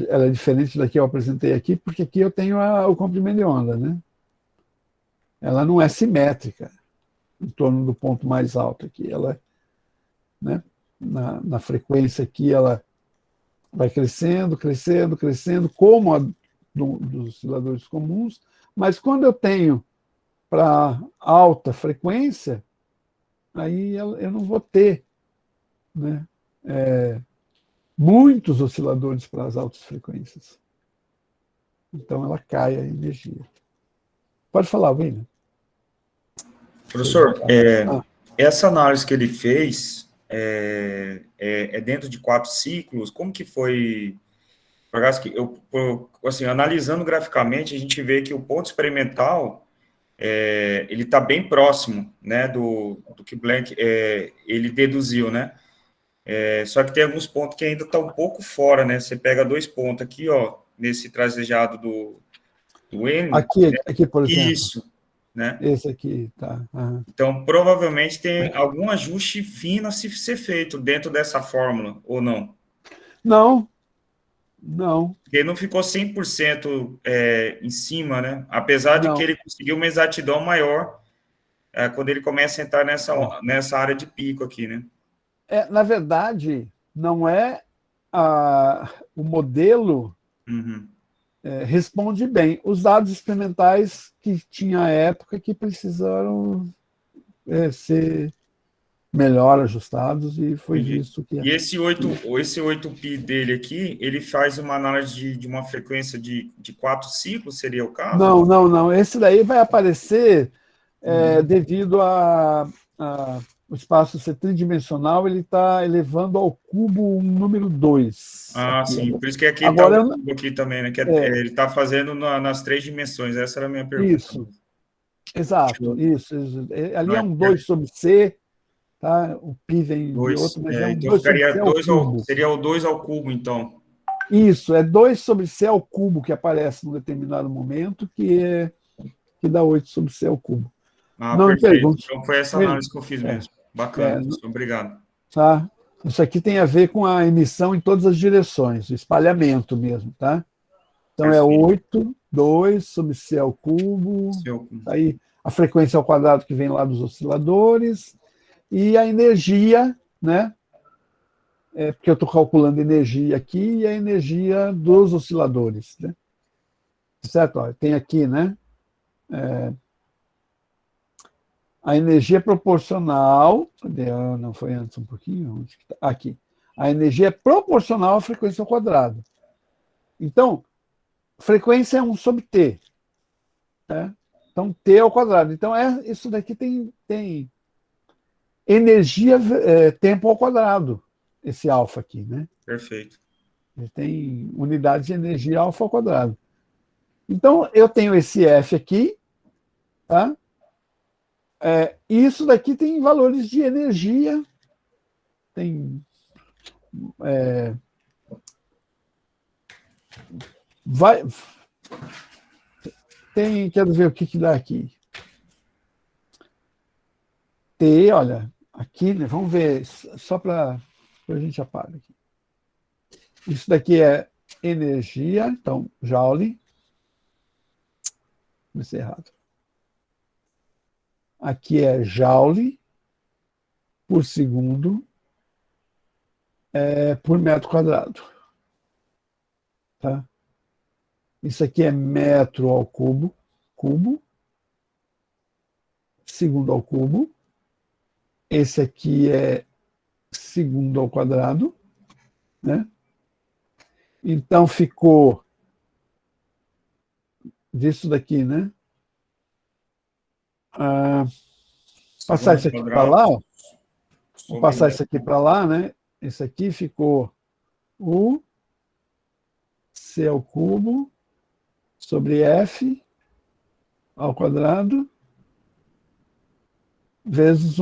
Ela é diferente da que eu apresentei aqui, porque aqui eu tenho o comprimento de onda, né? Ela não é simétrica em torno do ponto mais alto aqui. Ela, né, na frequência aqui, ela vai crescendo, crescendo, crescendo, como a dos osciladores comuns, mas quando eu tenho para alta frequência, aí eu não vou ter, né, muitos osciladores para as altas frequências. Então ela cai a energia. Pode falar, William. Professor, essa análise que ele fez é dentro de 4 ciclos? Como que foi? Assim, analisando graficamente, a gente vê que o ponto experimental ele está bem próximo, né, do que Planck ele deduziu, né? Só que tem alguns pontos que ainda estão um pouco fora, né? Você pega 2 pontos aqui, ó, nesse tracejado do N. Aqui, por exemplo. Isso, né? Esse aqui, tá. Uhum. Então, provavelmente tem algum ajuste fino a ser feito dentro dessa fórmula, ou não? Não. Porque não ficou 100% em cima, né? Apesar de que ele conseguiu uma exatidão maior quando ele começa a entrar nessa área de pico aqui, né? Na verdade, não é o modelo responde bem. Os dados experimentais que tinha à época que precisaram ser melhor ajustados e foi visto que... E esse 8π dele aqui, ele faz uma análise de uma frequência de 4 ciclos, seria o caso? Não. Esse daí vai aparecer devido a o espaço ser tridimensional, ele está elevando ao cubo um número 2. Ah, Aqui. sim. Por isso que aqui está Agora, o cubo aqui também, né? Que ele está fazendo nas 3 dimensões. Essa era a minha pergunta. isso, exato, isso. Ali é Não um é 2 sobre C, tá? O π vem de 2. outro, mas é um Então 2 sobre ficaria C ao 2 cubo. seria o 2 ao cubo, então. Isso, é 2 sobre C ao cubo que aparece num determinado momento, que dá 8 sobre C ao cubo. Ah, Não me perfeito. pergunte. Então foi essa análise que eu fiz mesmo. Bacana, professor. Obrigado. Tá? Isso aqui tem a ver com a emissão em todas as direções, o espalhamento mesmo, tá? Então é Perfeito. 8, 2 sobre C ao cubo, aí a frequência ao quadrado que vem lá dos osciladores, e a energia, né? Porque eu estou calculando energia aqui e a energia dos osciladores, né? Certo? Ó, tem aqui, né? A energia é proporcional. Não foi antes um pouquinho? Aqui. A energia é proporcional à frequência ao quadrado. Então, frequência é 1 sobre T. Né? Então, T ao quadrado. Então, isso daqui tem energia, tempo ao quadrado, esse alfa aqui. Né? Perfeito. Ele tem unidade de energia alfa ao quadrado. Então, eu tenho esse F aqui, tá? E isso daqui tem valores de energia, tem quero ver o que dá aqui. T, olha, aqui, né, vamos ver, só para a gente apagar aqui. Isso daqui é energia, então, Joule. Comecei errado. Aqui é Joule por segundo por metro quadrado. Tá? Isso aqui é metro ao cubo, segundo ao cubo. Esse aqui é segundo ao quadrado, né? Então ficou disso daqui, né? Passar isso aqui para lá, vou passar isso aqui para lá, né? Esse aqui ficou o C ao cubo sobre F ao quadrado vezes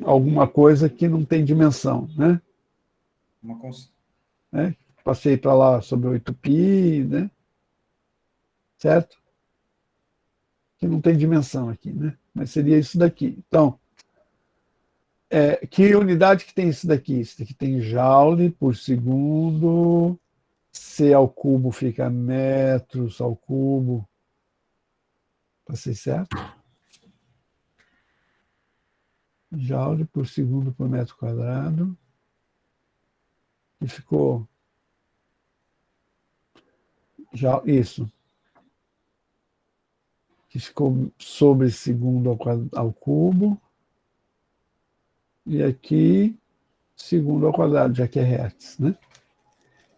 alguma coisa que não tem dimensão, né? Passei para lá sobre 8π, né? Certo? Que não tem dimensão aqui, né? Mas seria isso daqui. Então, que unidade que tem isso daqui? Isso daqui tem joule por segundo, C ao cubo fica metros ao cubo. Passei certo? Joule por segundo por metro quadrado. E ficou... Isso. Que ficou sobre segundo ao cubo. E aqui, segundo ao quadrado, já que é hertz, né?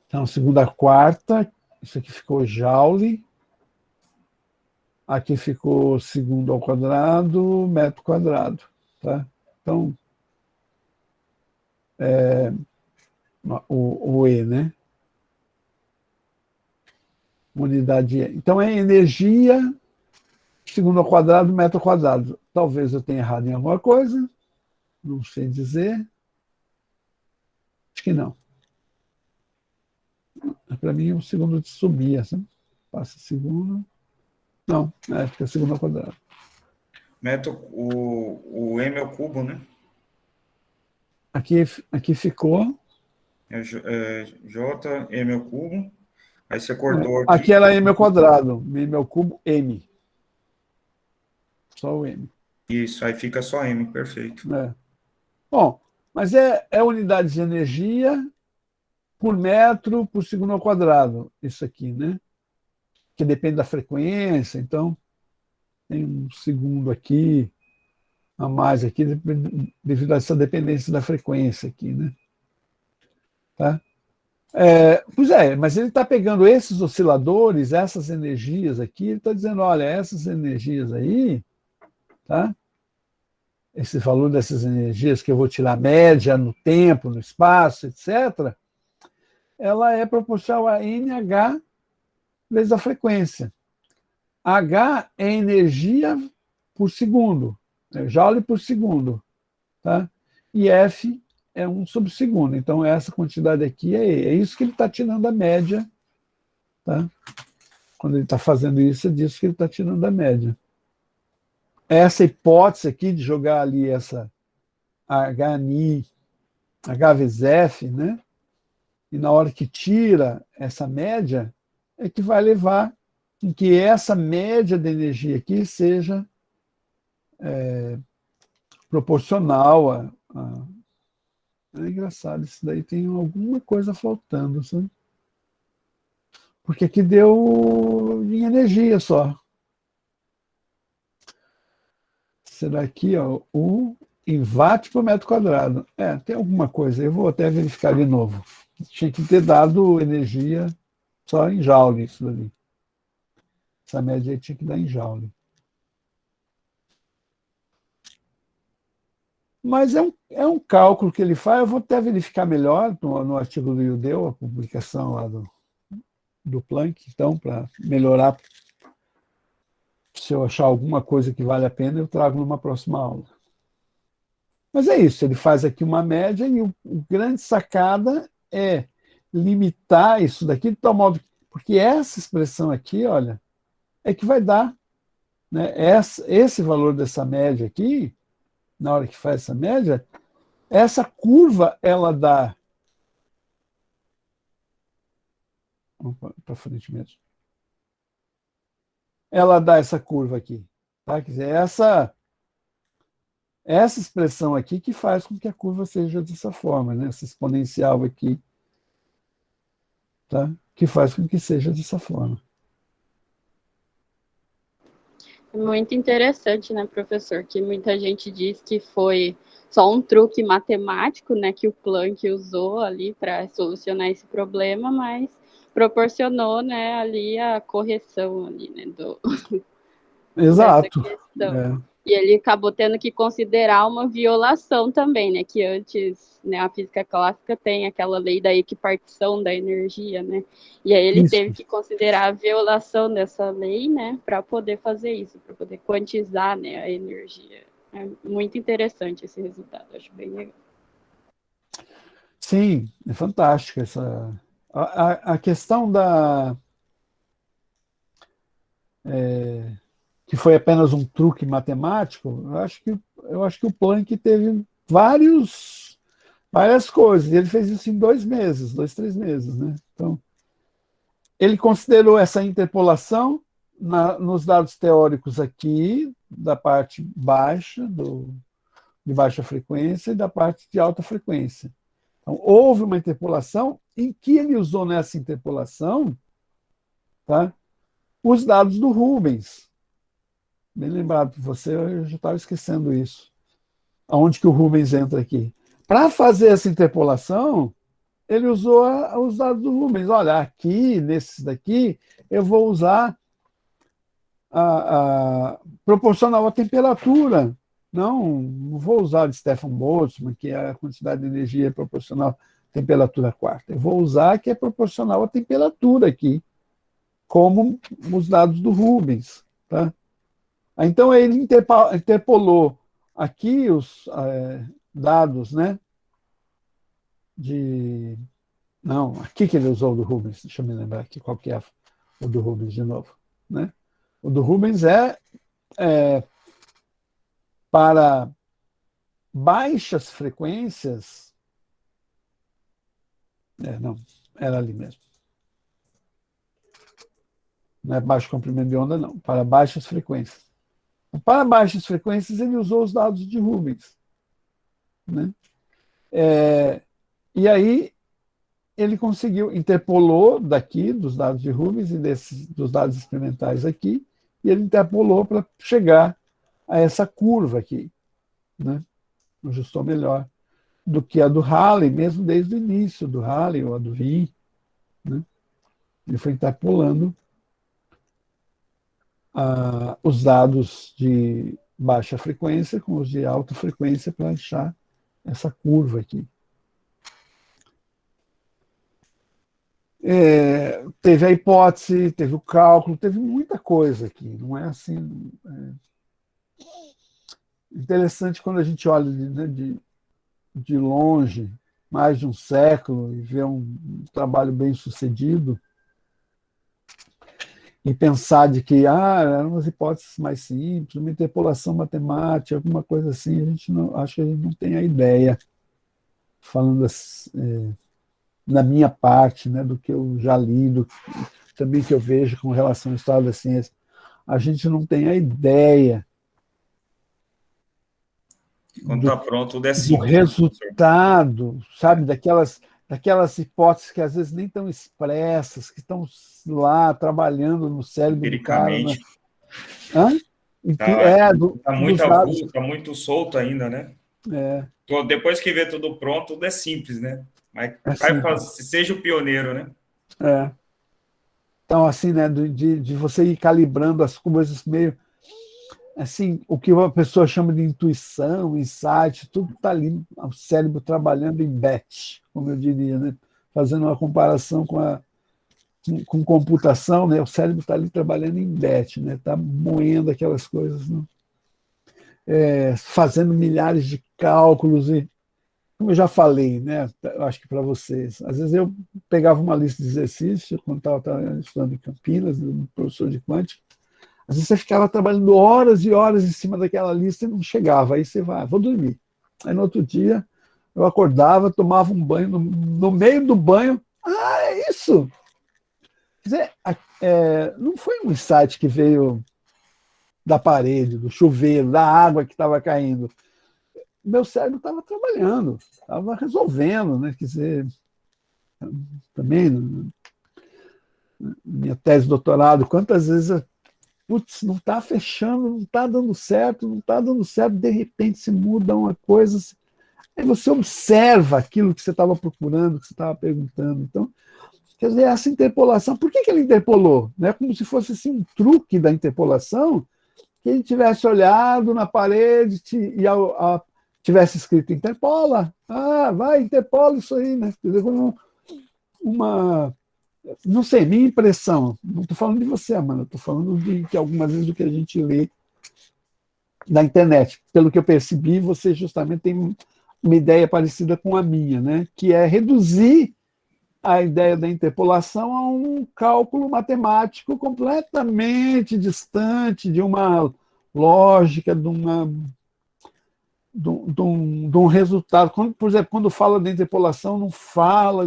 Então, segunda a quarta, isso aqui ficou joule. Aqui ficou segundo ao quadrado, metro quadrado. Tá? Então, o E, né? Unidade E. Então, é energia, segundo ao quadrado, metro quadrado. Talvez eu tenha errado em alguma coisa, não sei dizer. Acho que não. Para mim, o segundo subia, sabe? Passa segundo. Não, fica segundo ao quadrado. O M é o cubo, né? Aqui ficou... J, M é o cubo. Aí você cortou aqui. Aqui era M ao quadrado. M ao cubo, M. Só o M. Isso, aí fica só M, perfeito. Bom, mas é unidade de energia por metro por segundo ao quadrado, isso aqui, né? Que depende da frequência, então tem um segundo aqui, a mais aqui, devido a essa dependência da frequência aqui, né? Tá? Pois mas ele está pegando esses osciladores, essas energias aqui, ele está dizendo, olha, essas energias aí, tá? esse valor dessas energias, que eu vou tirar a média no tempo, no espaço, etc., ela é proporcional a NH vezes a frequência. H é energia por segundo, joule por segundo, tá? E F é 1/segundo. Então, essa quantidade aqui é isso que ele está tirando a média, tá? Quando ele está fazendo isso, é disso que ele está tirando a média. Essa hipótese aqui de jogar ali essa HNI, H vezes F, né? E na hora que tira essa média, é que vai levar em que essa média de energia aqui seja proporcional a. É engraçado, isso daí tem alguma coisa faltando, sabe? Porque aqui deu em energia só. Será aqui, ó, o em watt por metro quadrado. Tem alguma coisa, eu vou até verificar de novo. Tinha que ter dado energia só em joule, isso dali. Essa média aí tinha que dar em joule. Mas é um cálculo que ele faz, eu vou até verificar melhor no artigo do Judeu, a publicação lá do Planck, então, para melhorar. Se eu achar alguma coisa que vale a pena, eu trago numa próxima aula. Mas é isso, ele faz aqui uma média e o grande sacada é limitar isso daqui de tal modo porque essa expressão aqui, olha, é que vai dar, né, esse valor dessa média aqui, na hora que faz essa média, essa curva, ela dá... Opa, para frente mesmo. Ela dá essa curva aqui. Tá? Quer dizer, essa expressão aqui que faz com que a curva seja dessa forma, né? Essa exponencial aqui, tá? Que faz com que seja dessa forma. Muito interessante, né, professor? Que muita gente diz que foi só um truque matemático, né, que o Planck usou ali para solucionar esse problema, mas proporcionou, né, ali a correção ali, né, Exato. dessa questão. E ele acabou tendo que considerar uma violação também, né? Que antes, né, a física clássica tem aquela lei da equipartição da energia, né? E aí ele teve que considerar a violação dessa lei, né? Para poder fazer isso, para poder quantizar, né, a energia. É muito interessante esse resultado, acho bem legal. Sim, é fantástico a questão da... que foi apenas um truque matemático, eu acho que o Planck teve várias coisas. Ele fez isso em 2 meses, 2, 3 meses, né? Então, ele considerou essa interpolação nos dados teóricos aqui, da parte baixa, de baixa frequência, e da parte de alta frequência. Então, houve uma interpolação em que ele usou nessa interpolação, tá, os dados do Rubens. Bem lembrado por você, eu já estava esquecendo isso. Aonde que o Rubens entra aqui? Para fazer essa interpolação, ele usou os dados do Rubens. Olha, aqui, nesses daqui, eu vou usar a proporcional à temperatura. Não vou usar de Stefan Boltzmann, que é a quantidade de energia proporcional à temperatura quarta. Eu vou usar que é proporcional à temperatura aqui, como os dados do Rubens. Tá? Então, ele interpolou aqui os dados, né, Não, aqui que ele usou o do Rubens, deixa eu me lembrar aqui qual que é o do Rubens de novo. Né? O do Rubens é para baixas frequências... não, era ali mesmo. Não é baixo comprimento de onda, não. Para baixas frequências. Para baixas frequências, ele usou os dados de Rubens. Né? E aí, ele conseguiu, interpolou daqui, dos dados de Rubens e dos dados experimentais aqui, e ele interpolou para chegar a essa curva aqui. Né? Ajustou melhor do que a do Halley, mesmo desde o início do Halley ou a do Wien. Né? Ele foi interpolando os dados baixa frequência com os de alta frequência para achar essa curva aqui. Teve a hipótese, teve o cálculo, teve muita coisa aqui. Não é assim... Interessante quando a gente olha de longe, mais de um século, e vê um trabalho bem sucedido, e pensar de que eram umas hipóteses mais simples, uma interpolação matemática, alguma coisa assim, acho que a gente não tem a ideia, falando na minha parte, né, do que eu já li, também que eu vejo com relação ao estado da ciência, a gente não tem a ideia quando está pronto, tudo é do simples. resultado, sabe, daquelas hipóteses que às vezes nem estão expressas, que estão lá trabalhando no cérebro do cara. Né? Está muito avulso, está muito solto ainda, né? Depois que vê tudo pronto, tudo é simples, né? Mas seja o pioneiro, né? Então, assim, né, de você ir calibrando as coisas meio... Assim, o que uma pessoa chama de intuição, insight, tudo está ali, o cérebro trabalhando em batch, como eu diria, né? Fazendo uma comparação com computação, né? O cérebro está ali trabalhando em batch, né? Está moendo aquelas coisas, né? Fazendo milhares de cálculos e, como eu já falei, né? Eu acho que para vocês, às vezes eu pegava uma lista de exercícios quando estava estudando em Campinas, um professor de quântica. Às vezes você ficava trabalhando horas e horas em cima daquela lista e não chegava. Aí você vai, vou dormir. Aí no outro dia eu acordava, tomava um banho, no meio do banho, é isso! Quer dizer, não foi um insight que veio da parede, do chuveiro, da água que estava caindo. Meu cérebro estava trabalhando, estava resolvendo, né? Quer dizer, também, minha tese de doutorado, quantas vezes não está fechando, não está dando certo, de repente se muda uma coisa, aí você observa aquilo que você estava procurando, que você estava perguntando. Então, quer dizer, essa interpolação, por que ele interpolou? Não é como se fosse assim, um truque da interpolação, que ele tivesse olhado na parede e tivesse escrito interpola, vai, interpola isso aí, né? Quer dizer, não sei, minha impressão, não estou falando de você, Amanda, estou falando de algumas vezes do que a gente lê na internet. Pelo que eu percebi, você justamente tem uma ideia parecida com a minha, né? Que é reduzir a ideia da interpolação a um cálculo matemático completamente distante de uma lógica, de um resultado. Por exemplo, quando fala da interpolação, não fala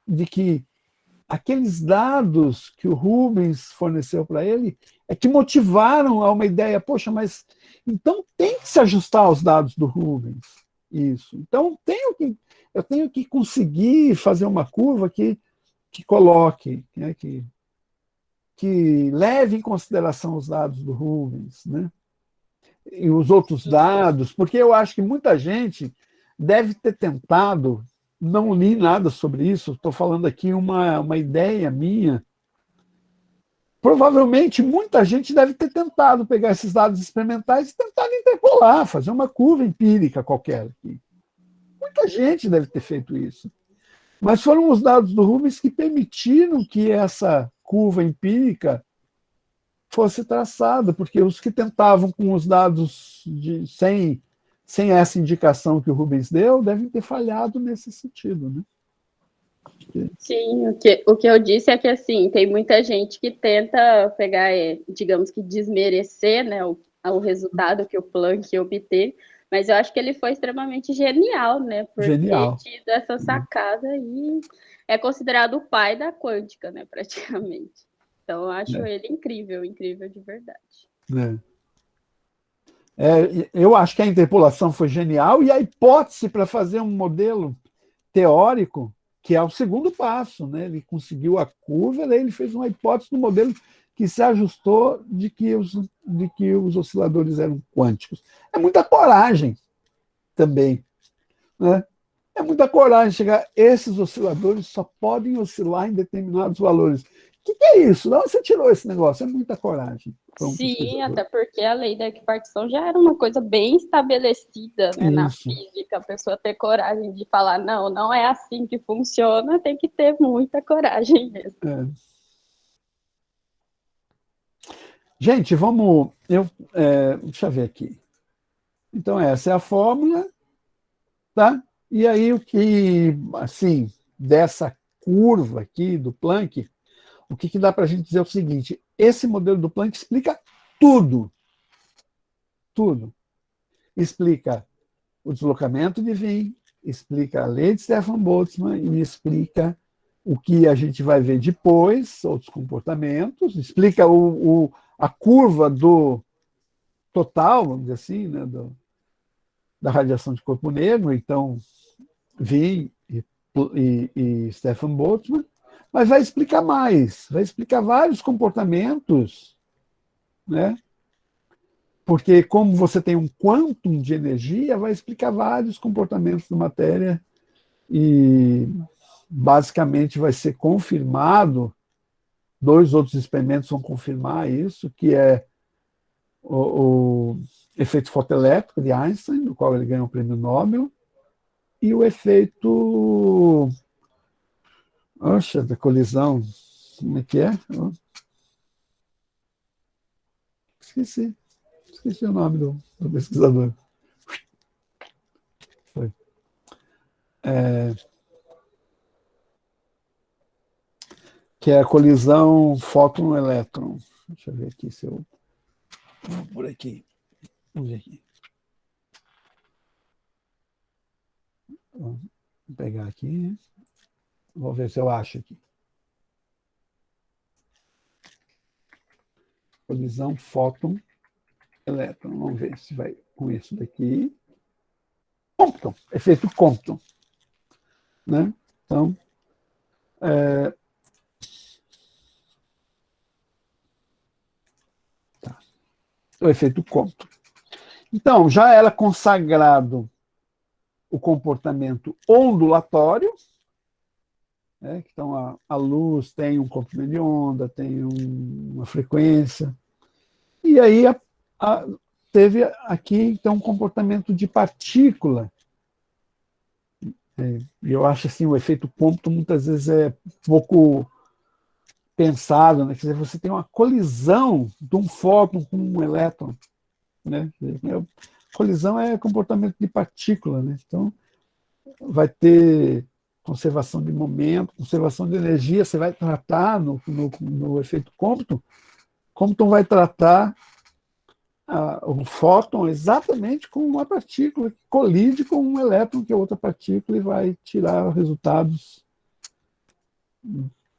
de que aqueles dados que o Rubens forneceu para ele é que motivaram a uma ideia, poxa, mas então tem que se ajustar aos dados do Rubens. Isso. Então eu tenho que conseguir fazer uma curva que coloque, né, que leve em consideração os dados do Rubens, né? E os outros dados, porque eu acho que muita gente deve ter tentado. Não li nada sobre isso, estou falando aqui uma ideia minha. Provavelmente muita gente deve ter tentado pegar esses dados experimentais e tentar interpolar, fazer uma curva empírica qualquer aqui. Muita gente deve ter feito isso. Mas foram os dados do Rubens que permitiram que essa curva empírica fosse traçada, porque os que tentavam com os dados sem essa indicação que o Rubens deu, devem ter falhado nesse sentido, né? Sim, o que eu disse é que, assim, tem muita gente que tenta pegar, digamos que desmerecer, né, o resultado que o Planck obteve, mas eu acho que ele foi extremamente genial, né, por ter tido essa sacada e é considerado o pai da quântica, né, praticamente. Então, eu acho ele incrível de verdade. Eu acho que a interpolação foi genial e a hipótese para fazer um modelo teórico, que é o segundo passo, né? Ele conseguiu a curva, daí ele fez uma hipótese do modelo que se ajustou de que os osciladores eram quânticos. É muita coragem também, né? É muita coragem chegar. Esses osciladores só podem oscilar em determinados valores. que é isso? De onde você tirou esse negócio? É muita coragem. Sim, até porque a lei da equipartição já era uma coisa bem estabelecida, né, na física. A pessoa ter coragem de falar, não, não é assim que funciona, tem que ter muita coragem mesmo. É. Gente, vamos... deixa eu ver aqui. Então, essa é a fórmula, tá? E aí, o que, assim, dessa curva aqui do Planck, o que dá para a gente dizer é o seguinte: esse modelo do Planck explica tudo. Tudo. Explica o deslocamento de Wien, explica a lei de Stefan Boltzmann e explica o que a gente vai ver depois, outros comportamentos, explica a curva do total, vamos dizer assim, né, da radiação de corpo negro, então, Wien e Stefan Boltzmann, mas vai explicar mais, vai explicar vários comportamentos, né? Porque como você tem um quantum de energia, vai explicar vários comportamentos da matéria e basicamente vai ser confirmado, 2 outros experimentos vão confirmar isso, que é o efeito fotoelétrico de Einstein, do qual ele ganhou o prêmio Nobel, e o efeito da colisão, como é que é? Esqueci o nome do pesquisador. Foi. Que é a colisão fóton-elétron. Deixa eu ver aqui se eu... Vou por aqui. Vamos ver aqui. Vou pegar aqui. Vou ver se eu acho aqui. Colisão fóton-elétron. Vamos ver se vai com isso daqui. Compton. Efeito Compton. Né? Então, o efeito Compton. Então, já era consagrado o comportamento ondulatório, né? Então, a luz tem um comprimento de onda, tem uma frequência, e aí teve aqui, então, um comportamento de partícula. E eu acho assim, o efeito Compton muitas vezes é pouco pensado, né? Quer dizer, você tem uma colisão de um fóton com um elétron, né? Colisão é comportamento de partícula, né? Então, vai ter conservação de momento, conservação de energia, você vai tratar no efeito Compton. Compton vai tratar o fóton exatamente como uma partícula que colide com um elétron, que é outra partícula, e vai tirar resultados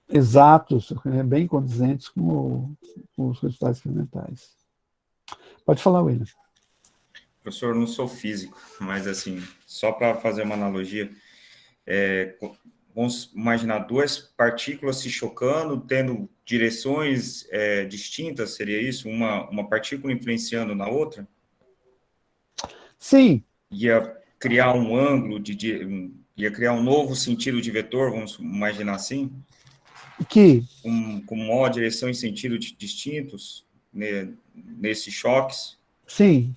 exatos, bem condizentes com os resultados experimentais. Pode falar, William. Professor, eu não sou físico, mas assim, só para fazer uma analogia, vamos imaginar 2 partículas se chocando, tendo direções distintas, seria isso? Uma partícula influenciando na outra? Sim. Ia criar um ângulo, ia criar um novo sentido de vetor, vamos imaginar assim? Com maior direção em sentidos distintos, nesses choques? Sim.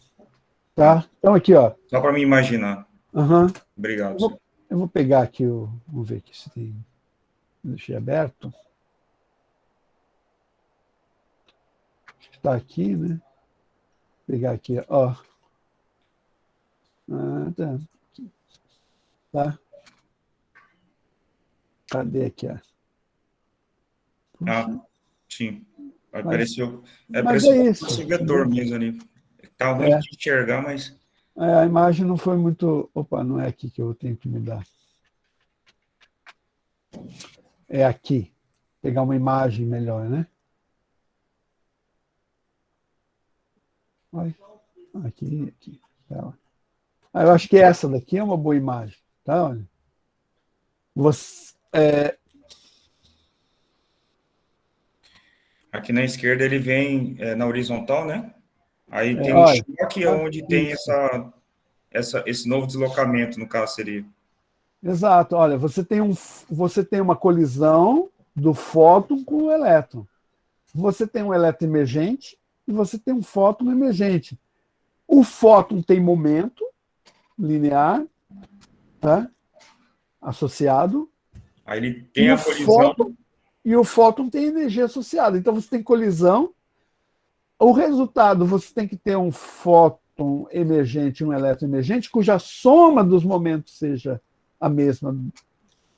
Tá? Então, aqui, ó. Só para me imaginar. Uhum. Obrigado. Eu vou pegar aqui, vamos ver aqui se tem. Deixei aberto. Está aqui, né? Vou pegar aqui, ó. Tá. Tá. Cadê aqui, ó? Puxa. Sim. Apareceu. Mas é isso. Esse vetor mesmo ali. Está ruim de enxergar, mas... A imagem não foi muito... Opa, não é aqui que eu tenho que mudar. É aqui. Pegar uma imagem melhor, né? Aqui. Tá. Eu acho que essa daqui é uma boa imagem. Tá? Olha. Aqui na esquerda ele vem na horizontal, né? Aí tem um choque onde tem esse novo deslocamento, no caso seria. Exato. Olha, você tem uma colisão do fóton com o elétron. Você tem um elétron emergente e você tem um fóton emergente. O fóton tem momento linear, tá? Associado. Aí ele tem a colisão. E o fóton tem energia associada. Então, você tem colisão. O resultado, você tem que ter um fóton emergente e um elétron emergente, cuja soma dos momentos seja a mesma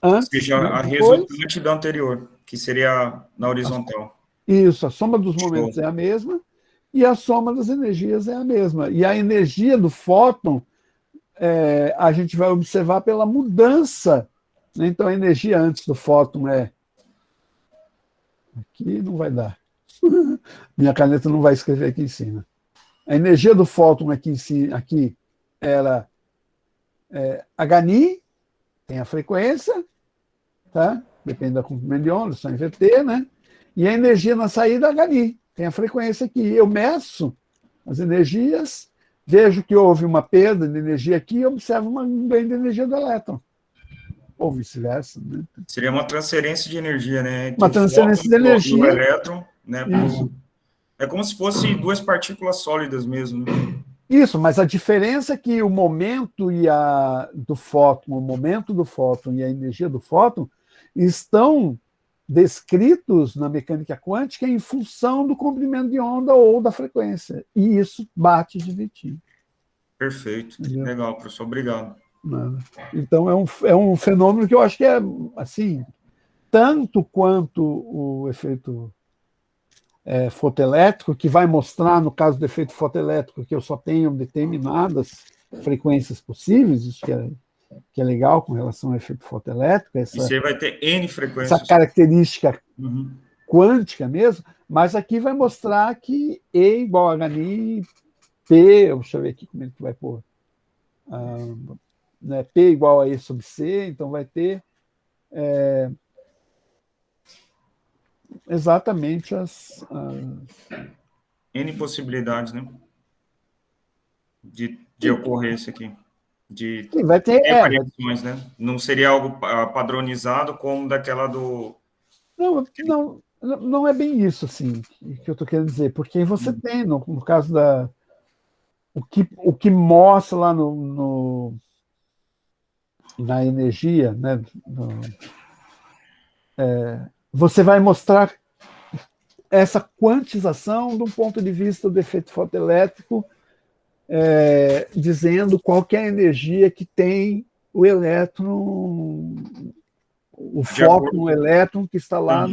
antes. Seja a resultante da anterior, que seria na horizontal. Isso, a soma dos momentos é a mesma e a soma das energias é a mesma. E a energia do fóton, a gente vai observar pela mudança. Né? Então, a energia antes do fóton é... Aqui não vai dar. Minha caneta não vai escrever aqui em cima. A energia do fóton aqui era HNI, tem a frequência, tá? Depende da comprimento de onda, só em VT, né? E a energia na saída HNI, tem a frequência aqui. Eu meço as energias, vejo que houve uma perda de energia aqui e observo um ganho de energia do elétron. Ou vice-versa. Né? Seria uma transferência de energia, né? Entre uma transferência de energia. do elétron, né? Isso. É como se fossem duas partículas sólidas mesmo. Né? Isso, mas a diferença é que o momento do fóton, o momento do fóton e a energia do fóton estão descritos na mecânica quântica em função do comprimento de onda ou da frequência. E isso bate direitinho. Perfeito. Entendeu? Legal, professor. Obrigado. Então, é um fenômeno que eu acho que é, assim, tanto quanto o efeito fotoelétrico, que vai mostrar, no caso do efeito fotoelétrico, que eu só tenho determinadas frequências possíveis, isso que é legal com relação ao efeito fotoelétrico. E você vai ter N frequências. Essa característica quântica mesmo, mas aqui vai mostrar que E igual a HNI, P, deixa eu ver aqui como é que vai pôr, né, P igual a E sobre C, então vai ter exatamente as N possibilidades, né? De ocorrência aqui. Sim, vai ter variações, né? Não seria algo padronizado como daquela do... Não é bem isso, assim, que eu estou querendo dizer, porque você tem, no caso da... O que mostra lá na energia, né? Você vai mostrar essa quantização de um ponto de vista do efeito fotoelétrico, dizendo qual que é a energia que tem o elétron, o fóton, o elétron que está lá.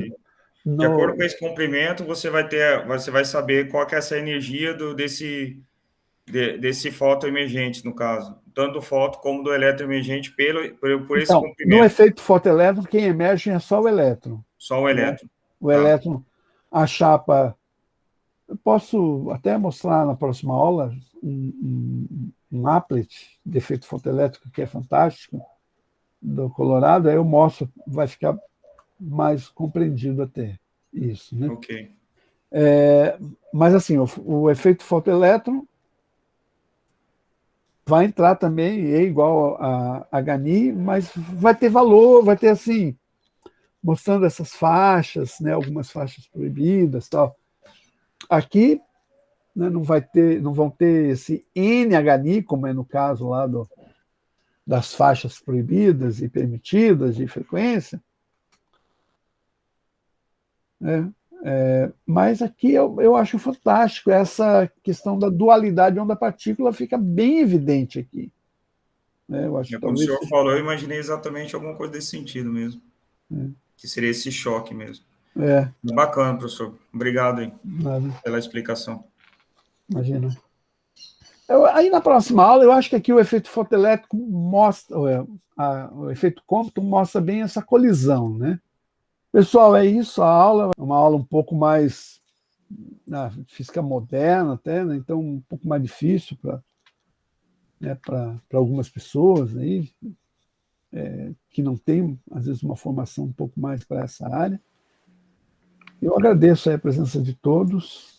De acordo com esse comprimento, você vai saber qual que é essa energia desse fóton emergente, no caso. Tanto do fóton como do elétron emergente por esse comprimento. No efeito fotoelétrico, quem emerge é só o elétron. Só o elétron. Né? O elétron, a chapa... Eu posso até mostrar na próxima aula um applet de efeito fotoelétrico que é fantástico, do Colorado, aí eu mostro, vai ficar mais compreendido até isso. Né? Ok. Mas, assim, o efeito fotoelétron vai entrar também, E igual a HNI, mas vai ter valor, vai ter, assim, mostrando essas faixas, né, algumas faixas proibidas, tal. Aqui, né, não vão ter esse NHNI, como é no caso lá das faixas proibidas e permitidas de frequência. Né? Mas aqui eu acho fantástico essa questão da dualidade onda-partícula, fica bem evidente aqui. Né? Eu acho quando o senhor falou, eu imaginei exatamente alguma coisa desse sentido mesmo. Que seria esse choque mesmo. Bacana, professor. Obrigado aí pela explicação. Imagina. Aí na próxima aula, eu acho que aqui o efeito fotoelétrico mostra, o efeito Compton mostra bem essa colisão, né? Pessoal, é isso, a aula é uma aula um pouco mais física moderna até, né? Então um pouco mais difícil para algumas pessoas aí, que não têm, às vezes, uma formação um pouco mais para essa área. Eu agradeço aí a presença de todos.